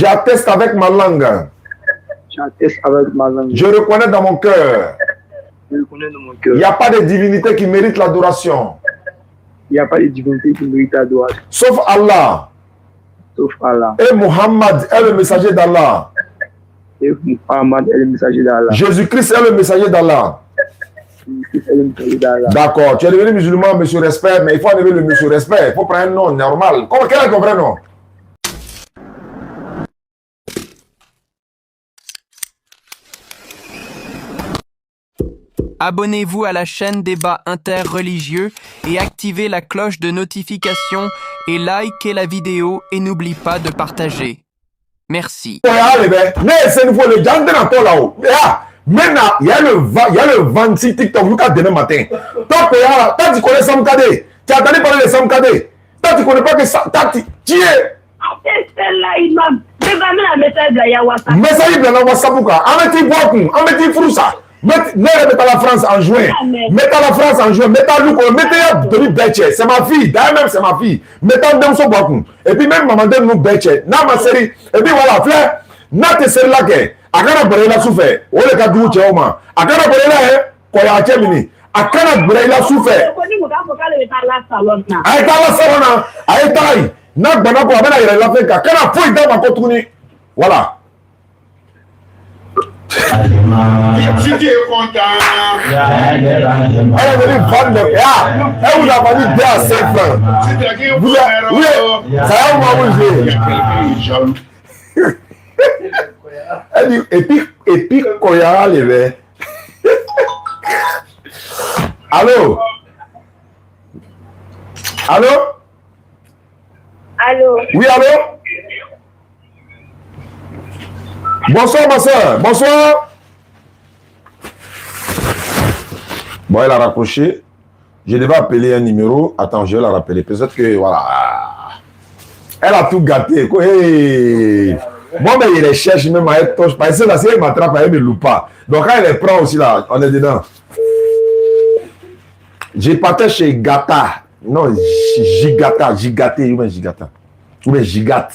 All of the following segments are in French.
J'atteste avec ma langue. J'atteste avec ma langue. Je reconnais dans mon cœur. Je reconnais dans mon cœur. Il n'y a pas de divinité qui mérite l'adoration. Il n'y a pas de divinité qui mérite l'adoration. Sauf Allah. Sauf Allah. Et Muhammad est le messager d'Allah. Et Muhammad est le messager d'Allah. Jésus-Christ est le messager d'Allah. Jésus-Christ est le messager d'Allah. D'accord. Tu es devenu musulman, monsieur respect, mais il faut enlever le monsieur respect. Il faut prendre un nom normal. Quel est ton vrai nom? Abonnez-vous à la chaîne Débat Interreligieux et activez la cloche de notification et likez la vidéo et n'oublie pas de partager. Merci. Maintenant, il y a le 26 TikTok jusqu'à demain matin. Toi, tu connais Sam Kadé. Tu as entendu parler de Sam Kadé. Toi, tu ne connais pas que ça. Tu es. Message de la WhatsApp. Ameti Boakou, Ameti Froussa. Mettez la France en juin. Mettez la France en juin. Mettez Louko. Mettez Denis Betche. C'est ma fille. D'ailleurs, même, c'est ma fille. Mettez Demso Boakou. Et puis, même Maman Dem nous Betche. N'a ma série. Et puis, voilà, frère. N'a tes séries là. Akana Borela souffert. Ou le cas du Tchéoma. Akana Borela, Koya Tchémini. Akana Borela souffert. Aïe, la salona. Aïe, taille. N'a pas pour amener la fête. Akana fouille dans ma cotouni. Voilà. Si tu es content, elle est venue vendre. Elle vous a vendu 2 à 5 francs. Vous oui, ça va vous manger. Elle dit, et puis Koyara levé. Allô? Allô? Allô? Oui, allô? Bonsoir, ma soeur. Bonsoir. Bon, elle a raccroché. Je devais appeler un numéro. Attends, je vais la rappeler. Peut-être que, voilà. Elle a tout gâté. Hey. Moi, mais il les cherche même à être touche. Parce que là, si elle m'attrape, elle ne me loupe pas. Donc, quand elle les prend aussi, là, on est dedans. J'ai parté chez Gata. Non, Gigata. Gigaté. Ou bien Gigata. Ou bien Gigate.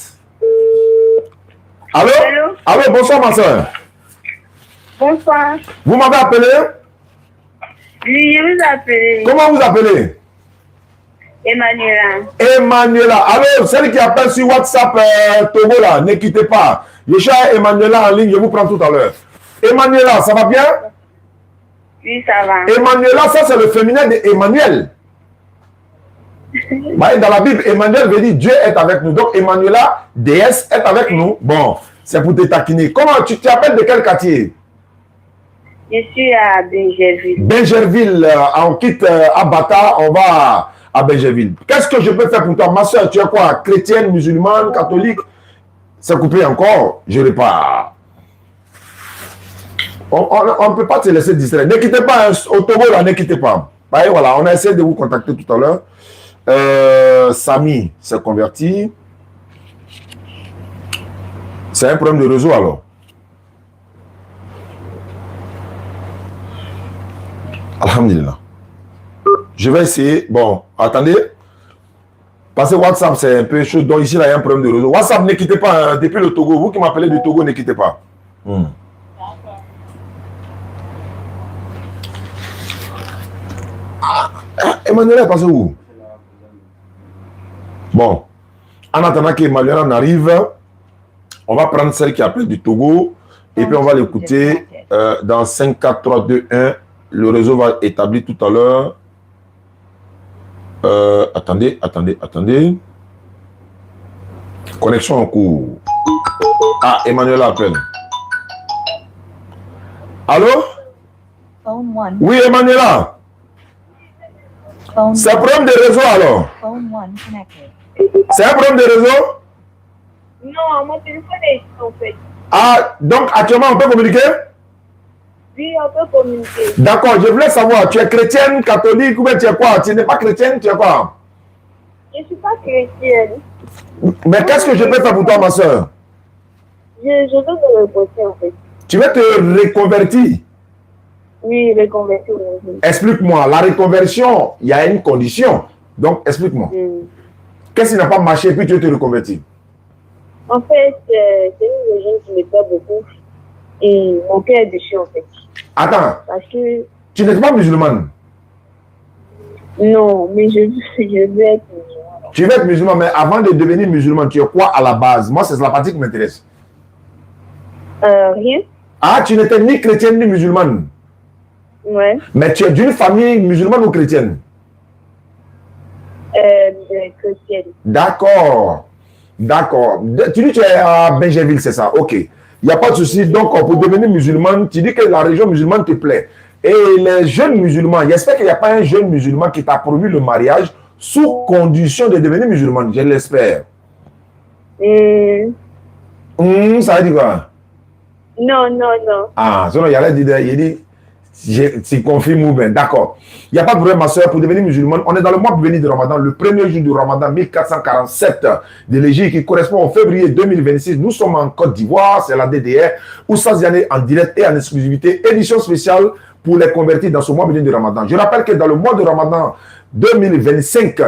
Allô? Allô, bonsoir, ma soeur. Bonsoir. Vous m'avez appelé? Oui, je vous appelle. Comment vous appelez? Emmanuela. Emmanuela. Alors, celle qui appelle sur WhatsApp Togo, là, ne quittez pas. Je cherche Emmanuela en ligne, je vous prends tout à l'heure. Emmanuela, ça va bien? Oui, ça va. Emmanuela, ça c'est le féminin de Emmanuel. Bah, dans la Bible, Emmanuel veut dire Dieu est avec nous. Donc, Emmanuela, déesse, est avec nous. Bon, c'est pour te taquiner. Comment tu t'appelles de quel quartier? Je suis à Benjerville. Benjerville, on quitte Abata, on va à Benjerville. Qu'est-ce que je peux faire pour toi? Ma soeur, tu es quoi? Chrétienne, musulmane, catholique? C'est coupé encore? Je n'ai pas. On ne peut pas te laisser distraire. Ne quittez pas, au Togo, là, ne quittez pas. Bah, voilà, on a essayé de vous contacter tout à l'heure. Samy s'est converti. C'est un problème de réseau alors. Alhamdulillah. Je vais essayer. Bon, attendez. Parce que WhatsApp, c'est un peu chaud. Donc ici, là, il y a un problème de réseau. WhatsApp, ne quittez pas. Hein. Depuis le Togo, vous qui m'appelez du Togo, ne quittez pas. Emmanuel est passé où? Bon. En attendant qu'Emmanuel en arrive, on va prendre celle qui appelle du Togo et puis on va l'écouter dans 5, 4, 3, 2, 1. Le réseau va établir tout à l'heure. Attendez. Connexion en cours. Ah, Emmanuel appelle. Allô? Oui, Emmanuela. C'est un problème de réseau alors? C'est un problème de réseau? Non, mon téléphone est en fait. Ah, donc actuellement on peut communiquer? Oui, on peut communiquer. D'accord, je voulais savoir, tu es chrétienne, catholique ou bien tu es quoi? Tu n'es pas chrétienne, tu es quoi? Je ne suis pas chrétienne. Mais qu'est-ce que je peux faire pour toi, ma soeur? Je veux me reconvertir en fait. Tu veux te reconvertir? Oui, reconvertir. Explique-moi, la reconversion, il y a une condition. Donc, explique-moi. Qu'est-ce qui n'a pas marché et puis tu veux te reconvertir? En fait, c'est une religion qui me plaît beaucoup. Et mon cœur est dessus, en fait. Attends, Parce que, tu n'es pas musulmane. non, mais je veux être musulman. Tu veux être musulman, mais avant de devenir musulman, tu es quoi à la base? Moi, c'est la partie qui m'intéresse. Rien. Ah, tu n'étais ni chrétienne ni musulmane. Ouais. Mais tu es d'une famille musulmane ou chrétienne? Chrétienne. D'accord. D'accord. Tu dis que tu es à Benjerville, c'est ça? Ok. Il n'y a pas de souci. Donc, pour devenir musulman, tu dis que la région musulmane te plaît. Et les jeunes musulmans, j'espère qu'il n'y a pas un jeune musulman qui t'a promu le mariage sous condition de devenir musulman. Je l'espère. Ça veut dire quoi? Non. Ah, sinon, il dit, c'est confirme ou bien. D'accord. Il n'y a pas de problème, ma soeur, pour devenir musulmane. On est dans le mois béni de Ramadan, le premier jour du Ramadan 1447 de l'Égypte qui correspond au février 2026. Nous sommes en Côte d'Ivoire, c'est la DDR, où ça y en direct et en exclusivité. Édition spéciale pour les convertis dans ce mois béni de Ramadan. Je rappelle que dans le mois de Ramadan 2025,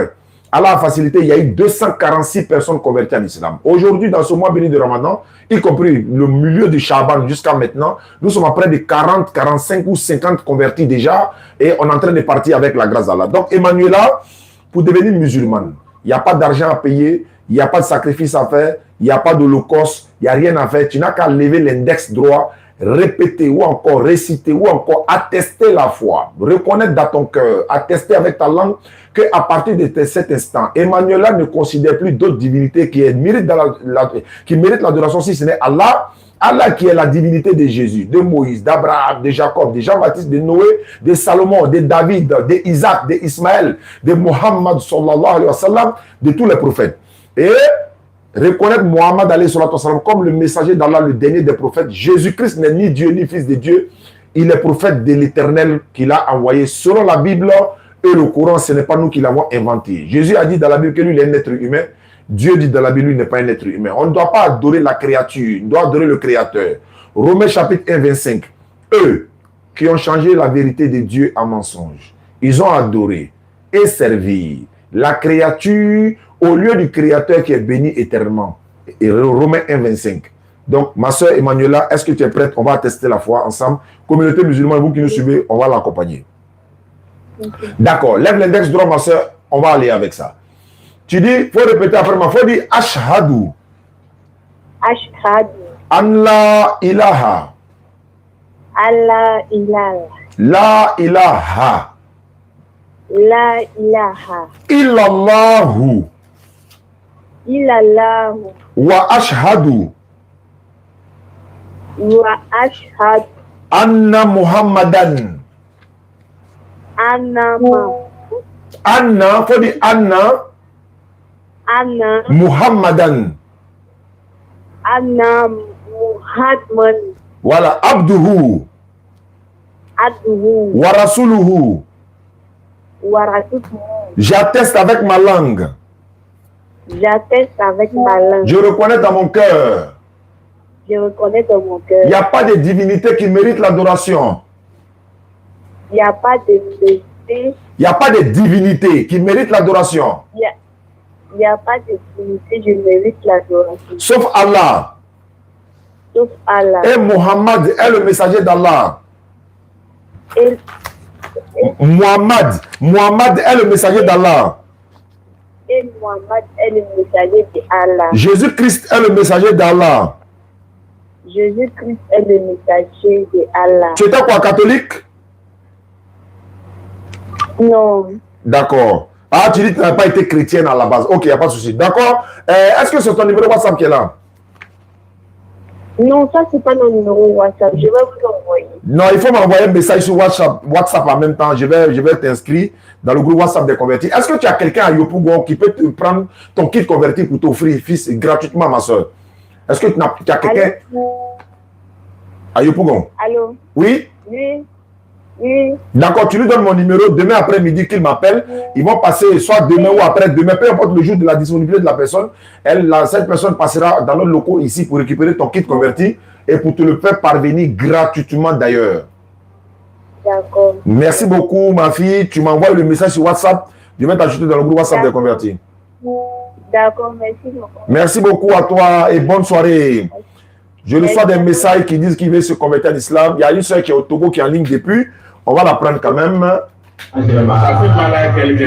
à la facilité, il y a eu 246 personnes converties en islam. Aujourd'hui, dans ce mois béni de Ramadan, y compris le milieu du Shaban jusqu'à maintenant, nous sommes à près de 40, 45 ou 50 convertis déjà et on est en train de partir avec la grâce d'Allah. Donc, Emmanuela, pour devenir musulmane, il n'y a pas d'argent à payer, il n'y a pas de sacrifice à faire, il n'y a pas d'holocauste, il n'y a rien à faire. Tu n'as qu'à lever l'index droit, répéter ou encore réciter ou encore attester la foi, reconnaître dans ton cœur, attester avec ta langue qu'à partir de cet instant, Emmanuela ne considère plus d'autres divinités qui méritent l'adoration si ce n'est Allah. Allah qui est la divinité de Jésus, de Moïse, d'Abraham, de Jacob, de Jean-Baptiste, de Noé, de Salomon, de David, de Isaac, de Ismaël, de Mohammed sallallahu alayhi wa sallam, de tous les prophètes. Et reconnaître Mohammed alayhi wa sallam comme le messager d'Allah, le dernier des prophètes. Jésus-Christ n'est ni Dieu ni fils de Dieu. Il est prophète de l'Éternel qu'il a envoyé selon la Bible et le Coran. Ce n'est pas nous qui l'avons inventé. Jésus a dit dans la Bible que lui, il est un être humain. Dieu dit dans la Bible, lui n'est pas un être humain. On ne doit pas adorer la créature, on doit adorer le Créateur. Romains chapitre 1, 25. Eux qui ont changé la vérité de Dieu en mensonge, ils ont adoré et servi la créature au lieu du Créateur qui est béni éternellement. Et Romains 1, 25. Donc, ma soeur Emmanuela, est-ce que tu es prête? On va tester la foi ensemble. Communauté musulmane, vous qui nous suivez, on va l'accompagner. Okay. D'accord. Lève l'index droit, ma soeur. On va aller avec ça. Tu dis, il faut répéter après moi. Il faut dire Ashhadu. Ashhadu. Allah ilaha. Allah ilaha. La ilaha. La ilaha. Illallahu. Illallahu. Wa ashhadu. Wa ashhadu. Anna Muhammadan. Anna. Faut dire Anna. Anna. Muhammadan. Anna Muhammad. Voilà, Abduhu. Abduhu. Wa rasuluhu. Wa rasuluhu. J'atteste avec ma langue. J'atteste avec ma langue. Je reconnais dans mon cœur. Je reconnais dans mon cœur. Il n'y a pas de divinité qui mérite l'adoration. Il n'y a pas de divinité. Il n'y a pas de divinité qui mérite l'adoration. Il n'y a pas de divinité qui mérite l'adoration. Sauf Allah. Sauf Allah. Et Mohammed est le messager d'Allah. Mohammed est le messager d'Allah. Et Mohammed est le messager d'Allah. Jésus-Christ est le messager d'Allah. Jésus-Christ est le messager d'Allah. Tu étais quoi, catholique? Non. D'accord. Ah, tu dis que tu n'as pas été chrétienne à la base. Ok, il n'y a pas de souci. D'accord. Est-ce que c'est ton numéro WhatsApp qui est là? Non, ça, c'est pas mon numéro WhatsApp. Je vais vous l'envoyer. Non, il faut m'envoyer un message sur WhatsApp en même temps. Je vais t'inscrire dans le groupe WhatsApp des convertis. Est-ce que tu as quelqu'un à Yopougon qui peut te prendre ton kit converti pour t'offrir fils gratuitement, ma soeur? Est-ce que tu as quelqu'un à Yopougon? Allô? Oui? Oui. Oui. D'accord, tu lui donnes mon numéro. Demain après-midi qu'il m'appelle. Ils vont passer soit demain ou après-demain, peu importe le jour de la disponibilité de la personne. Cette personne passera dans notre locaux ici pour récupérer ton kit converti et pour te le faire parvenir gratuitement d'ailleurs. D'accord. Merci beaucoup, ma fille. Tu m'envoies le message sur WhatsApp. Je vais t'ajouter dans le groupe WhatsApp des convertis. D'accord, merci beaucoup. Merci beaucoup à toi et bonne soirée. Je reçois des messages qui disent qu'il veut se convertir à l'islam. Il y a une soeur qui est au Togo qui est en ligne depuis. On va la prendre quand même. Ça fait mal à quelqu'un.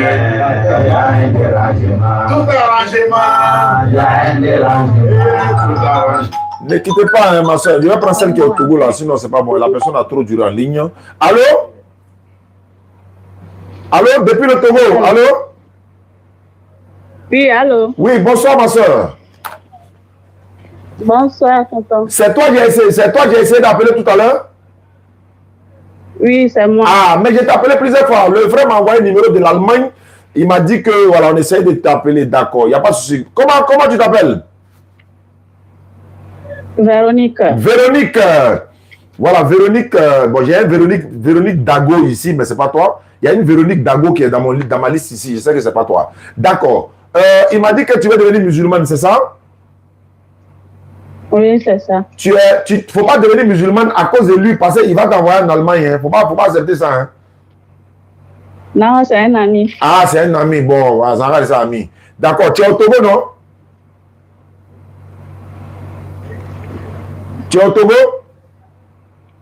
Tout arrangement. Ne quittez pas, hein, ma soeur. Je vais prendre celle qui est au Togo là, sinon c'est pas bon. La personne a trop duré en ligne. Allô? Allô? Depuis le Togo? Allô? Oui, allô? Oui, bonsoir ma soeur. Bonsoir, tonton. C'est toi qui as essayé d'appeler tout à l'heure? Oui, c'est moi. Ah, mais je t'ai appelé plusieurs fois. Le frère m'a envoyé le numéro de l'Allemagne. Il m'a dit que voilà, on essaye de t'appeler. D'accord, il n'y a pas de souci. Comment tu t'appelles? Véronique. Véronique. Voilà, Véronique. Bon, j'ai une Véronique Dago ici, mais ce n'est pas toi. Il y a une Véronique Dago qui est dans ma liste ici. Je sais que ce n'est pas toi. D'accord. Il m'a dit que tu veux devenir musulmane, c'est ça? Oui, c'est ça. Il ne faut pas devenir musulmane à cause de lui, parce qu'il va t'envoyer en Allemagne. Il ne faut pas accepter ça. Hein. Non, c'est un ami. Ah, c'est un ami. Bon, ça va, c'est un ami. D'accord. Tu es au Togo, non? Tu es au Togo?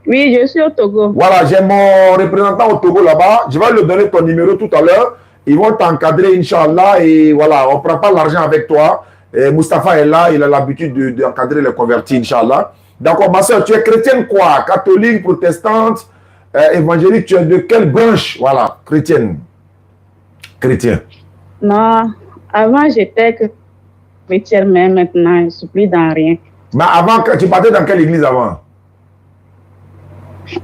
Oui, je suis au Togo. Voilà, j'ai mon représentant au Togo là-bas. Je vais lui donner ton numéro tout à l'heure. Ils vont t'encadrer, Inch'Allah. Et voilà, on ne prend pas l'argent avec toi. Et Mustapha est là, il a l'habitude d'encadrer les convertis, Inch'Allah. D'accord, ma soeur, tu es chrétienne quoi? Catholique, protestante, évangélique, tu es de quelle branche? Voilà, chrétienne. Chrétien. Non, avant j'étais chrétienne, mais maintenant je ne suis plus dans rien. Mais avant, tu partais dans quelle église avant?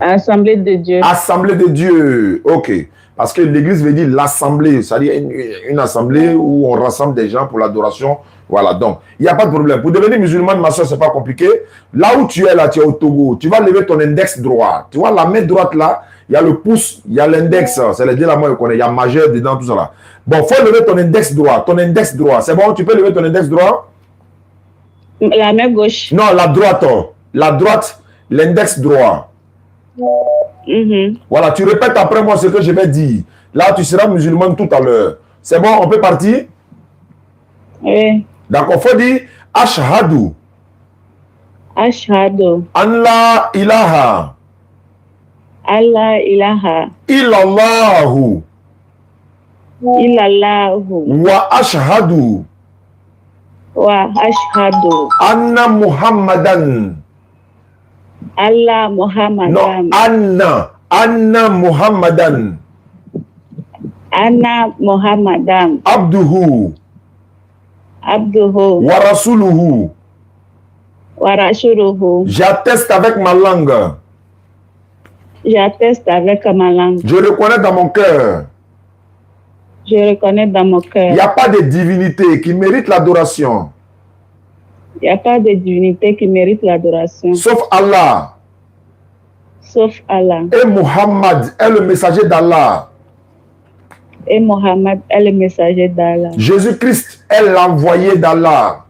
Assemblée de Dieu. Assemblée de Dieu, ok. Parce que l'église veut dire l'assemblée, c'est-à-dire une assemblée où on rassemble des gens pour l'adoration. Voilà, donc, il n'y a pas de problème. Pour devenir musulman, ma soeur, ce n'est pas compliqué. Là où tu es, là, tu es au Togo, tu vas lever ton index droit. Tu vois, la main droite, là, il y a le pouce, il y a l'index, c'est les deux là, moi, je connais, il y a majeur dedans, tout ça là. Bon, il faut lever ton index droit, C'est bon, tu peux lever ton index droit? La main gauche. Non, la droite, l'index droit. Voilà, tu répètes après moi ce que je vais dire. Là, tu seras musulman tout à l'heure. C'est bon, on peut partir? Oui. D'accord, il faut dire Ashhadu. Ashhadu. Allah ilaha. Allah ilaha. Illallahu. Illallahu. Wa ashhadu. Wa ashhadu. Anna Muhammadan. Allah Muhammadan. Non, Anna Muhammadan. Anna Muhammadan. Abduhu. Abduhu. Wa rasuluhu. Wa rasuluhu. J'atteste avec ma langue. J'atteste avec ma langue. Je reconnais dans mon cœur. Je reconnais dans mon cœur. Il n'y a pas de divinité qui mérite l'adoration. Il n'y a pas de divinité qui mérite l'adoration. Sauf Allah. Sauf Allah. Et Muhammad est le messager d'Allah. Et Mohammed est le messager d'Allah. Jésus-Christ est l'envoyé d'Allah.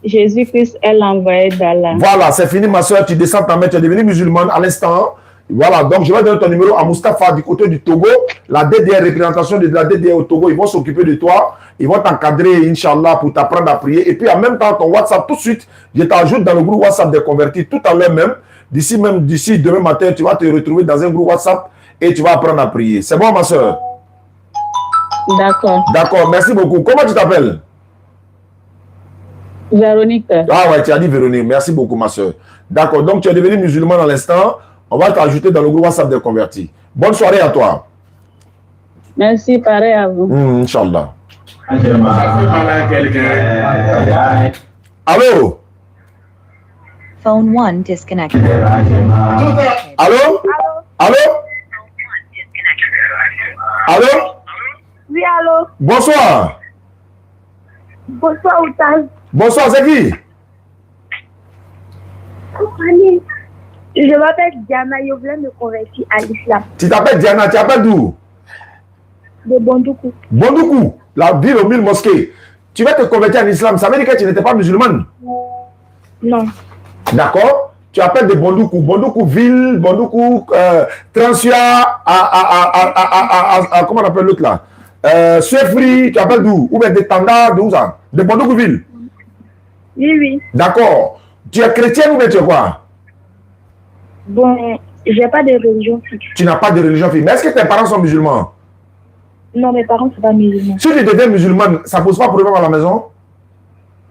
Jésus-Christ est l'envoyé d'Allah. Voilà, c'est fini ma soeur, tu descends ta main, tu es devenue musulmane à l'instant. Voilà, donc je vais donner ton numéro à Mustapha du côté du Togo. La DDR, représentation de la DDR au Togo, ils vont s'occuper de toi. Ils vont t'encadrer, Inch'Allah, pour t'apprendre à prier. Et puis en même temps, ton WhatsApp, tout de suite, je t'ajoute dans le groupe WhatsApp des convertis tout à l'heure même. D'ici demain matin, tu vas te retrouver dans un groupe WhatsApp et tu vas apprendre à prier. C'est bon ma soeur? D'accord. D'accord, merci beaucoup. Comment tu t'appelles? Véronique. Ah ouais, tu as dit Véronique. Merci beaucoup, ma soeur. D'accord, donc tu es devenu musulman à l'instant. On va t'ajouter dans le groupe WhatsApp des convertis. Bonne soirée à toi. Merci, pareil à vous. Inch'Allah. Ça fait mal à quelqu'un. Allô? Phone 1 disconnected. Allô? Allô? Allô? Oui, allô? Bonsoir. Bonsoir, Outal. Bonsoir, c'est qui? Je m'appelle Diana, je voulais me convertir à l'islam. Tu t'appelles Diana, tu t'appelles d'où? De Bondoukou. Bondoukou, la ville aux 1000 mosquées. Tu vas te convertir en islam, ça veut dire que tu n'étais pas musulmane? Non. D'accord? Tu appelles de Bondoukou, Bondoukou ville, Bondoukou, Transia, comment on appelle l'autre là? Suefri, tu appelles d'où? Ou bien de Tanda, d'où ça? De Bondoukouville? Oui, oui. D'accord. Tu es chrétienne ou bien tu es quoi? Bon, j'ai pas de religion fixe. Tu n'as pas de religion fixe. Mais est-ce que tes parents sont musulmans? Non, mes parents ne sont pas musulmans. Si tu deviens musulmane, ça ne pose pas de problème à la maison?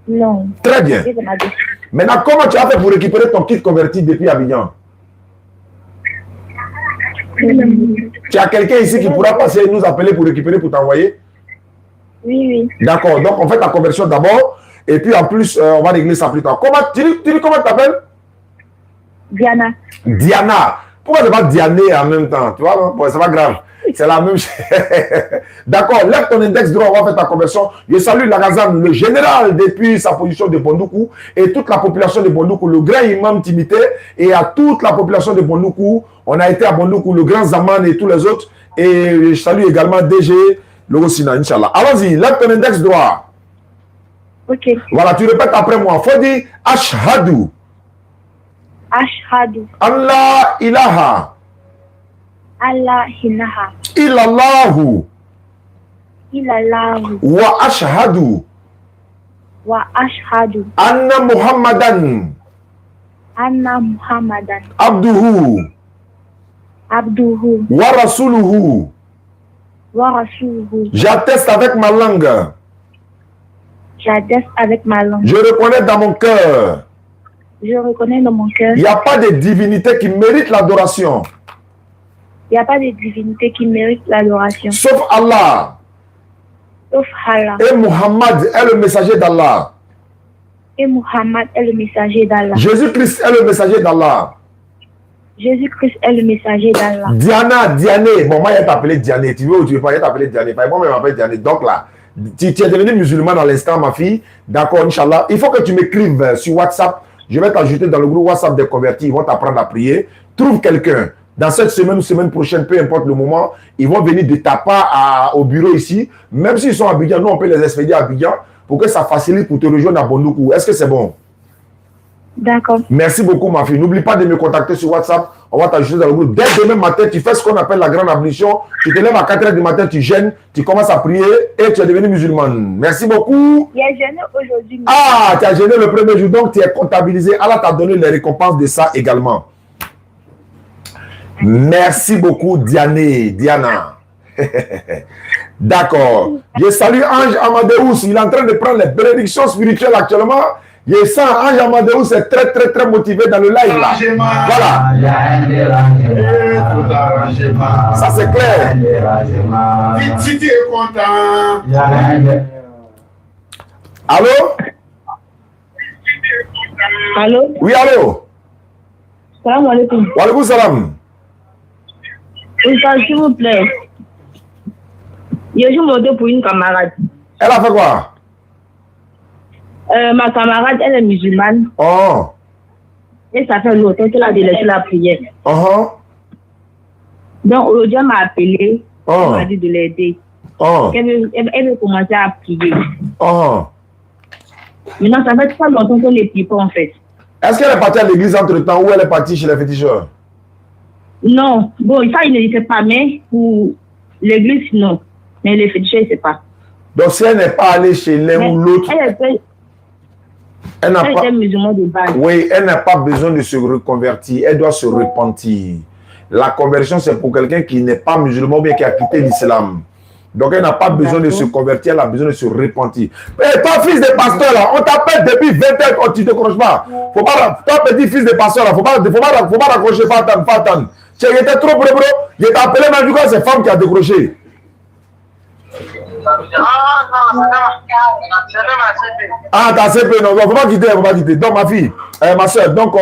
Non. Très bien. C'est ma décision. Maintenant, comment tu as fait pour récupérer ton kit converti depuis Abidjan? Tu as quelqu'un ici qui pourra passer et nous appeler pour récupérer, pour t'envoyer? Oui, oui. D'accord. Donc, on fait ta conversion d'abord. Et puis, en plus, on va régler ça plus tard. Comment tu dis comment tu t'appelles? Diana. Diana. Pourquoi c'est pas Diané en même temps? Tu vois, bon, c'est pas grave. C'est la même chose. D'accord. Lève ton index droit, on va faire ta conversion. Je salue Lagazan, le général, depuis sa position de Bondoukou, et toute la population de Bondoukou, le grand imam Timité, et à toute la population de Bondoukou. On a été à Bondoukou, le grand Zaman et tous les autres. Et je salue également DG Logosina, Inch'Allah. Allons-y, lève ton index droit. Ok. Voilà, tu répètes après moi. Faut dire Ashhadu. Ashhadu. Allah ilaha. Allah hinaha. Illallahu. Ilallahu. Wa ashhadu. Wa ashhadu. Anna Muhammadan. Anna Muhammadan. Abduhu. Abduhu. Wa rasuluhu. Wa rasuluhu. J'atteste avec ma langue. J'adresse avec ma langue. Je reconnais dans mon cœur. Je reconnais dans mon cœur. Il n'y a pas de divinité qui mérite l'adoration. Il n'y a pas de divinité qui mérite l'adoration. Sauf Allah. Sauf Allah. Et Muhammad est le messager d'Allah. Et Muhammad est le messager d'Allah. Jésus-Christ est le messager d'Allah. Jésus-Christ est le messager d'Allah. Diana, Diané. Bon, moi, il t'appelé Diané. Tu veux ou tu veux pas, il t'appelé Diané. Moi, je m'appelle Diané. Donc là, tu es devenue musulmane à l'instant, ma fille. D'accord, Inch'Allah. Il faut que tu m'écrives sur WhatsApp. Je vais t'ajouter dans le groupe WhatsApp des convertis. Ils vont t'apprendre à prier. Trouve quelqu'un. Dans cette semaine ou semaine prochaine, peu importe le moment, ils vont venir de ta part au bureau ici. Même s'ils sont à Abidjan, nous, on peut les expédier à Abidjan pour que ça facilite pour te rejoindre à Bondoukou. Est-ce que c'est bon? D'accord. Merci beaucoup, ma fille. N'oublie pas de me contacter sur WhatsApp. On va t'ajouter dans le groupe. Dès demain matin, tu fais ce qu'on appelle la grande ablution. Tu te lèves à 4 h du matin, tu gênes, tu commences à prier et tu es devenu musulmane. Merci beaucoup. Il y a jeûné aujourd'hui. Ah, tu as gêné le premier jour, donc tu es comptabilisé. Allah t'a donné les récompenses de ça également. Merci beaucoup, Diana. D'accord. Je salue Ange Amadeus. Il est en train de prendre les bénédictions spirituelles actuellement. Je sens Ange Amadeus est très, très, très motivé dans le live là. Voilà. Ça, c'est clair. Si tu es content. Allô? Allô? Oui, allô? Salam alaikum. Wa alaikum salam. S'il vous plaît. Je joue mon dos pour une camarade. Elle a fait quoi? Ma camarade, elle est musulmane. Oh. Et ça fait longtemps qu'elle a délaissé la prière. Donc aujourd'hui, elle m'a appelé. Elle m'a dit de l'aider. Elle veut commencer à prier. Maintenant, ça fait pas longtemps qu'on ne prie pas en fait. Est-ce qu'elle est partie à l'église entre temps ou elle est partie chez les féticheurs? Non. Bon, ça, il ne sait pas, mais pour l'église, non. Mais les féticheurs, il ne sait pas. Donc, si elle n'est pas allée chez l'un ou l'autre, elle est musulmane de base. Oui, elle n'a pas besoin de se reconvertir. Elle doit se repentir. La conversion, c'est pour quelqu'un qui n'est pas musulman ou bien qui a quitté l'islam. Donc, elle n'a pas besoin de se convertir, elle a besoin de se repentir. Hey, toi, fils de pasteur, là, on t'appelle depuis 20 ans quand tu ne décroches pas. Faut pas. Toi, petit fils de pasteur, là, faut pas raccrocher, Fatan. Tu étais trop bro. Il t'a appelé, mais du coup, c'est femme qui a décroché. Ah, t'as CP, non, faut pas quitter. Donc, ma fille, ma soeur, donc,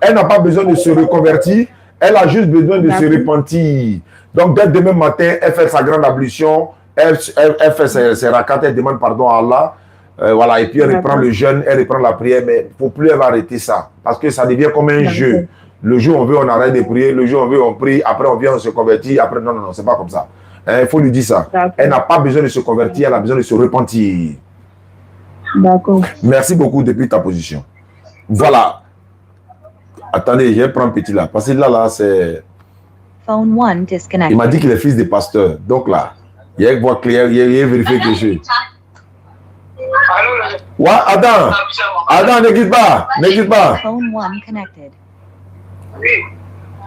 elle n'a pas besoin de se reconvertir, elle a juste besoin de se repentir. Donc, dès demain matin, elle fait sa grande ablution, elle fait ses rakats, elle demande pardon à Allah, voilà, et puis elle reprend le jeûne, elle reprend la prière, mais pour plus elle va arrêter ça, parce que ça devient comme un jeu. Le jour où on veut, on arrête de prier, le jour où on veut, on prie, après on vient, on se convertit, après, non, c'est pas comme ça. Il faut lui dire ça. Elle n'a pas besoin de se convertir, elle a besoin de se repentir. D'accord. Merci beaucoup depuis ta position. Voilà. Attendez, je vais prendre petit là. Parce que là, c'est... Phone 1 disconnected. Il m'a dit qu'il est fils de pasteur. Donc là, Il y a une voix claire, il y a vérifié quelque chose. Ouais, attends. Attends, ne quitte pas. Ne quitte pas. Phone 1 connected.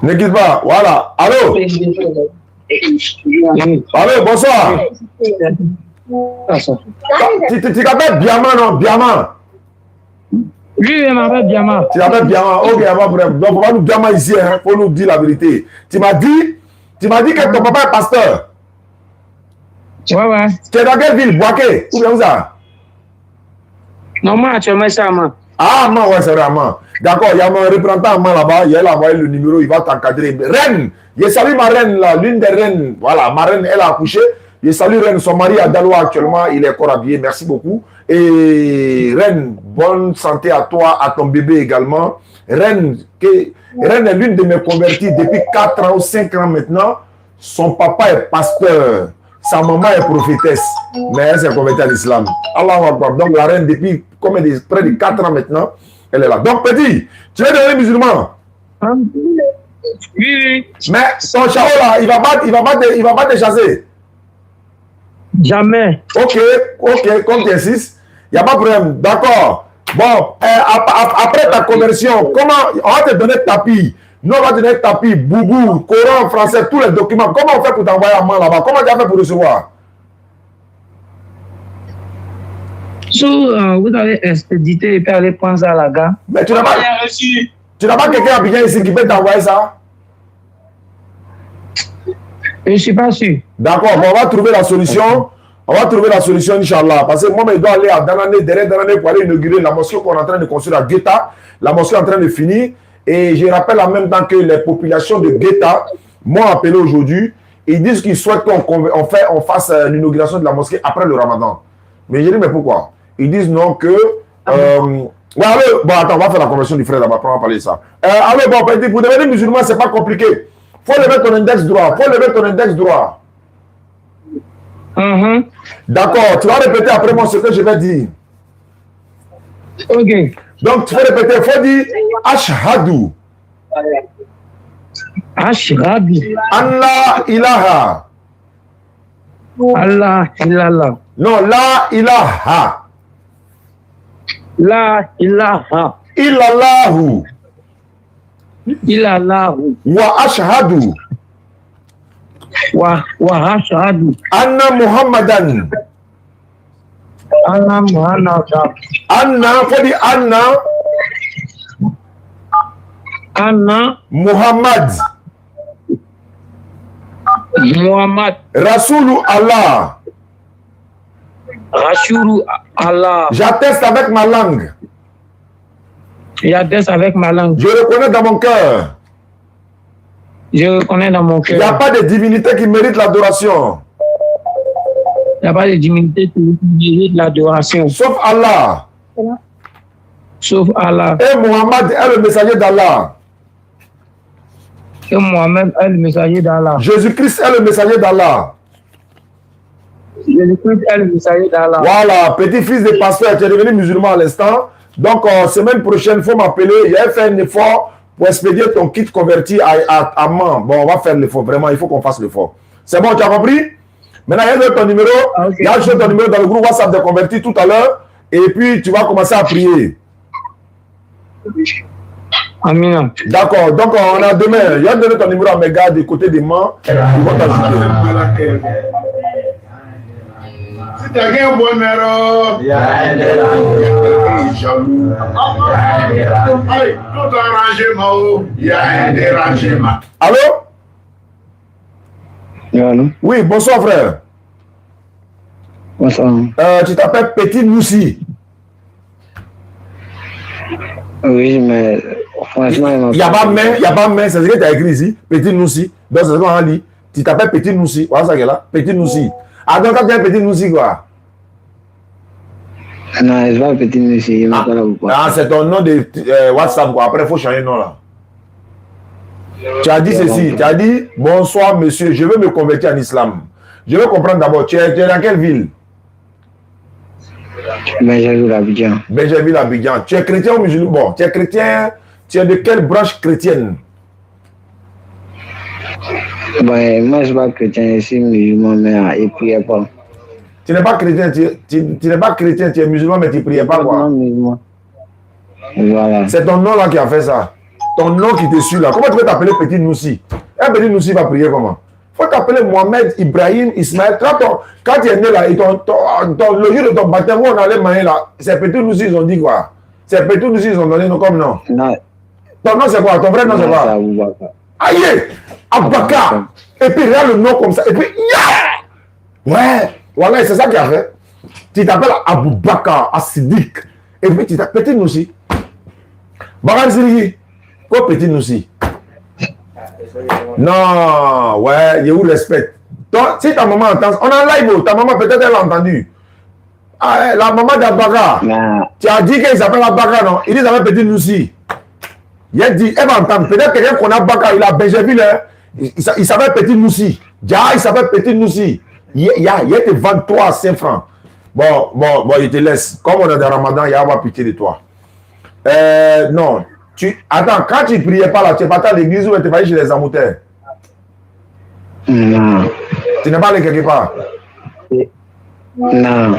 Ne quitte pas. Voilà. Allô? Allô, bonsoir. Tu t'appelles Biama, non? Biama. Oui, je m'appelle Biama. Tu t'appelles Biama. Ok, il n'y a pas de problème. Donc, on va nous Biama ici, hein, pour nous dire la vérité. Tu m'as dit que ton papa est pasteur. Ouais. Tu es dans quelle ville? Boaké? Où bien ça? Non, moi, actuellement, c'est à moi. Ah, man, ouais, c'est vraiment. D'accord, il y a mon représentant man là-bas, il a envoyé le numéro, il va t'encadrer. Reine, je salue ma reine là, l'une des reines. Voilà, ma reine, elle a accouché. Je salue Reine, son mari à Daloa actuellement, il est encore habillé, merci beaucoup. Et Reine, bonne santé à toi, à ton bébé également. Reine est l'une de mes converties depuis 4 ans ou 5 ans maintenant. Son papa est pasteur, sa maman est prophétesse, mais elle s'est convertie à l'islam. Allahu Akbar. Donc la reine, depuis près de 4 ans maintenant, elle est là. Donc petit, tu es devenu musulman? Oui. Mais ton chao là, il va pas te chasser. Jamais. Ok, comme tu insistes, il n'y a pas de problème. D'accord. Bon, après ta conversion, comment on va te donner tapis? Nous, on va te donner tapis, boubou, Coran, français, tous les documents. Comment on fait pour t'envoyer à main là-bas? Comment tu as fait pour recevoir? Vous avez expédité et puis aller prendre ça à la gare. Mais tu n'as pas quelqu'un à Abidjan ici qui peut t'envoyer ça? Je ne suis pas sûr. D'accord, bon, on va trouver la solution. On va trouver la solution, Inch'Allah. Parce que moi, je dois aller à Danané, derrière Danané, pour aller inaugurer la mosquée qu'on est en train de construire à Guetta. La mosquée est en train de finir. Et je rappelle en même temps que les populations de Guetta m'ont appelé aujourd'hui. Ils disent qu'ils souhaitent qu'on fasse l'inauguration de la mosquée après le Ramadan. Mais je dis, mais pourquoi? Ils disent non que... ouais, allez, bon, attends, on va faire la conversion du frère là-bas. On va parler de ça. Allez, bon, pour devenir musulman, c'est pas compliqué. Faut lever ton index droit. D'accord, tu vas répéter après moi ce que je vais dire. Ok. Donc, tu vas répéter, il faut dire Ashhadu. Ashhadu. Allah ilaha. Allah illallah. Non, la ilaha. La ilaha. Illallahu. Illallahu. Wa ashhadu. Wa ashhadu. Anna Muhammadan. Anna Muhammadan. Anna, faut dire Anna. Anna Muhammad. Muhammad. Rasulu Allah. Rasulu Allah. J'atteste avec ma langue. J'atteste avec ma langue. Je reconnais dans mon cœur. Je reconnais dans mon Il n'y a cœur. pas de divinité qui mérite l'adoration. Il n'y a pas de divinité qui mérite l'adoration. Sauf Allah. Sauf Allah. Et Muhammad est le messager d'Allah. Et Mohamed est le messager d'Allah. Jésus-Christ est le messager d'Allah. Jésus-Christ est le messager d'Allah. Voilà, petit-fils de pasteur, tu es devenu musulman à l'instant. Donc, semaine prochaine, il faut m'appeler. Il a fait un effort pour expédier ton kit converti à main. Bon, on va faire l'effort. Vraiment, il faut qu'on fasse l'effort. C'est bon, tu as compris? Maintenant, il y a ton numéro. Okay. Il y a ton numéro dans le groupe WhatsApp de converti tout à l'heure. Et puis, tu vas commencer à prier. Amina. D'accord. Donc, on a demain. Il y a donné ton numéro à mes gars du côté des mains. Ils vont t'ajouter. Si t'as un bonheur, il y a un jaloux. Allez, tout arrangement, il y a un dérangement. Allô? Allô? Oui, bonsoir frère. Bonsoir. Tu t'appelles Petit Moussi. Oui, mais franchement, Il n'y a pas main, c'est ce que tu as écrit ici. Petit Moussi. Donc c'est ce qu'on lit. Tu t'appelles Petit Moussi. Voilà ça qui est là. Petit Moussi. Ah, donc quand tu es Petit Moussi, quoi? Non, c'est pas Petit Moussi. Ah, c'est ton nom de WhatsApp, quoi. Après, il faut changer le nom là. Tu as dit ceci. Tu as dit, bonsoir monsieur, je veux me convertir en islam. Je veux comprendre d'abord, tu es dans quelle ville? Benjerville, Abidjan. Benjerville, Abidjan. Tu es chrétien ou musulman? Bon, tu es chrétien, tu es de quelle branche chrétienne? Ben, moi, je suis pas chrétien, je suis musulman, mais il ne priait pas. Tu n'es pas chrétien, tu n'es pas chrétien, tu es musulman, mais tu ne priais pas quoi. Non, musulman. Voilà. C'est ton nom là qui a fait ça. Ton nom qui te suit là. Comment tu peux t'appeler Petit Noussi? Un Petit Noussi va prier comment? Il faut t'appeler Mohamed, Ibrahim, Ismaël. Quand tu es né là, et le jour de ton baptême, où on allait manger là, c'est Petit Noussi, ils ont dit quoi? C'est Petit Noussi, ils ont donné non comme nom. Non. Ton nom c'est quoi? Ton vrai nom c'est quoi? Aïe! Abaka! Et puis regarde le nom comme ça. Et puis, yeah! Ouais! Voilà, c'est ça qu'il a fait. Tu t'appelles Aboubakar, Asidik. Et puis tu t'appelles Petit Noussi. Baran Sirigi. Quoi Petit Noussi? Non, ouais, je vous respecte. Donc, si ta maman entend, on a un live, ta maman peut-être elle a entendu. Ah, la maman d'Abaka. Tu as dit qu'il s'appelle Abaka, non? Il dit qu'il s'appelle Petit Noussi. Il a dit, elle va entendre. Peut-être quelqu'un qu'on a Baka, il a Benjaville, hein? Il s'appelle Petit Noussi. Dia, il s'appelle Petit Noussi. Il te vend 3 à 5 francs. Bon, il te laisse. Comme on a des Ramadan, il y a avoir pitié de toi. Non. Attends, quand tu ne priais pas là, tu n'es pas à l'église ou tu n'es pas allé chez les amouteurs? Non. Tu n'es pas allé quelque part? Non.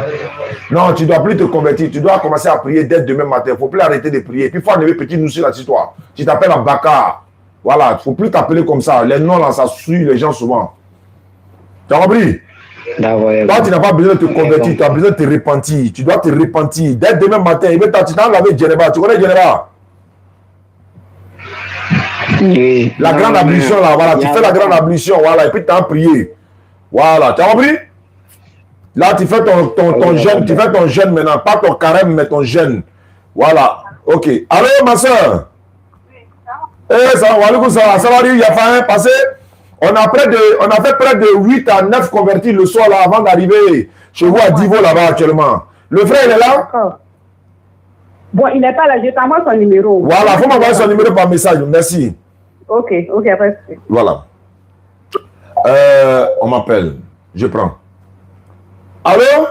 Non, tu ne dois plus te convertir. Tu dois commencer à prier dès demain matin. Il ne faut plus arrêter de prier. Puis il faut enlever Petit Noussi là-dessus, toi. Tu t'appelles Abaka. Voilà, il ne faut plus t'appeler comme ça. Les noms là, ça suit les gens souvent. Tu as compris? Toi, tu n'as pas besoin de te convertir, tu as besoin de te repentir. Tu dois te repentir. Dès demain matin, tu t'en lavé Djeneba. Tu connais Djeneba? Oui. La grande ablution là, voilà. Tu fais la grande ablution, voilà. Et puis tu as prié. Voilà, tu as compris? Là, tu fais ton jeûne. Tu fais ton jeûne maintenant. Pas ton carême, mais ton jeûne. Voilà. Ok. Allô, ma soeur? Eh, ça va, ça va, il y a faim, passé. On a fait près de 8 à 9 convertis le soir là avant d'arriver chez vous à Divo là-bas actuellement. Le frère, il est là? D'accord. Bon, il n'est pas là, je t'envoie son numéro. Voilà, il faut m'envoyer son numéro par message. Merci. Ok, après. Voilà. On m'appelle. Je prends. Allô?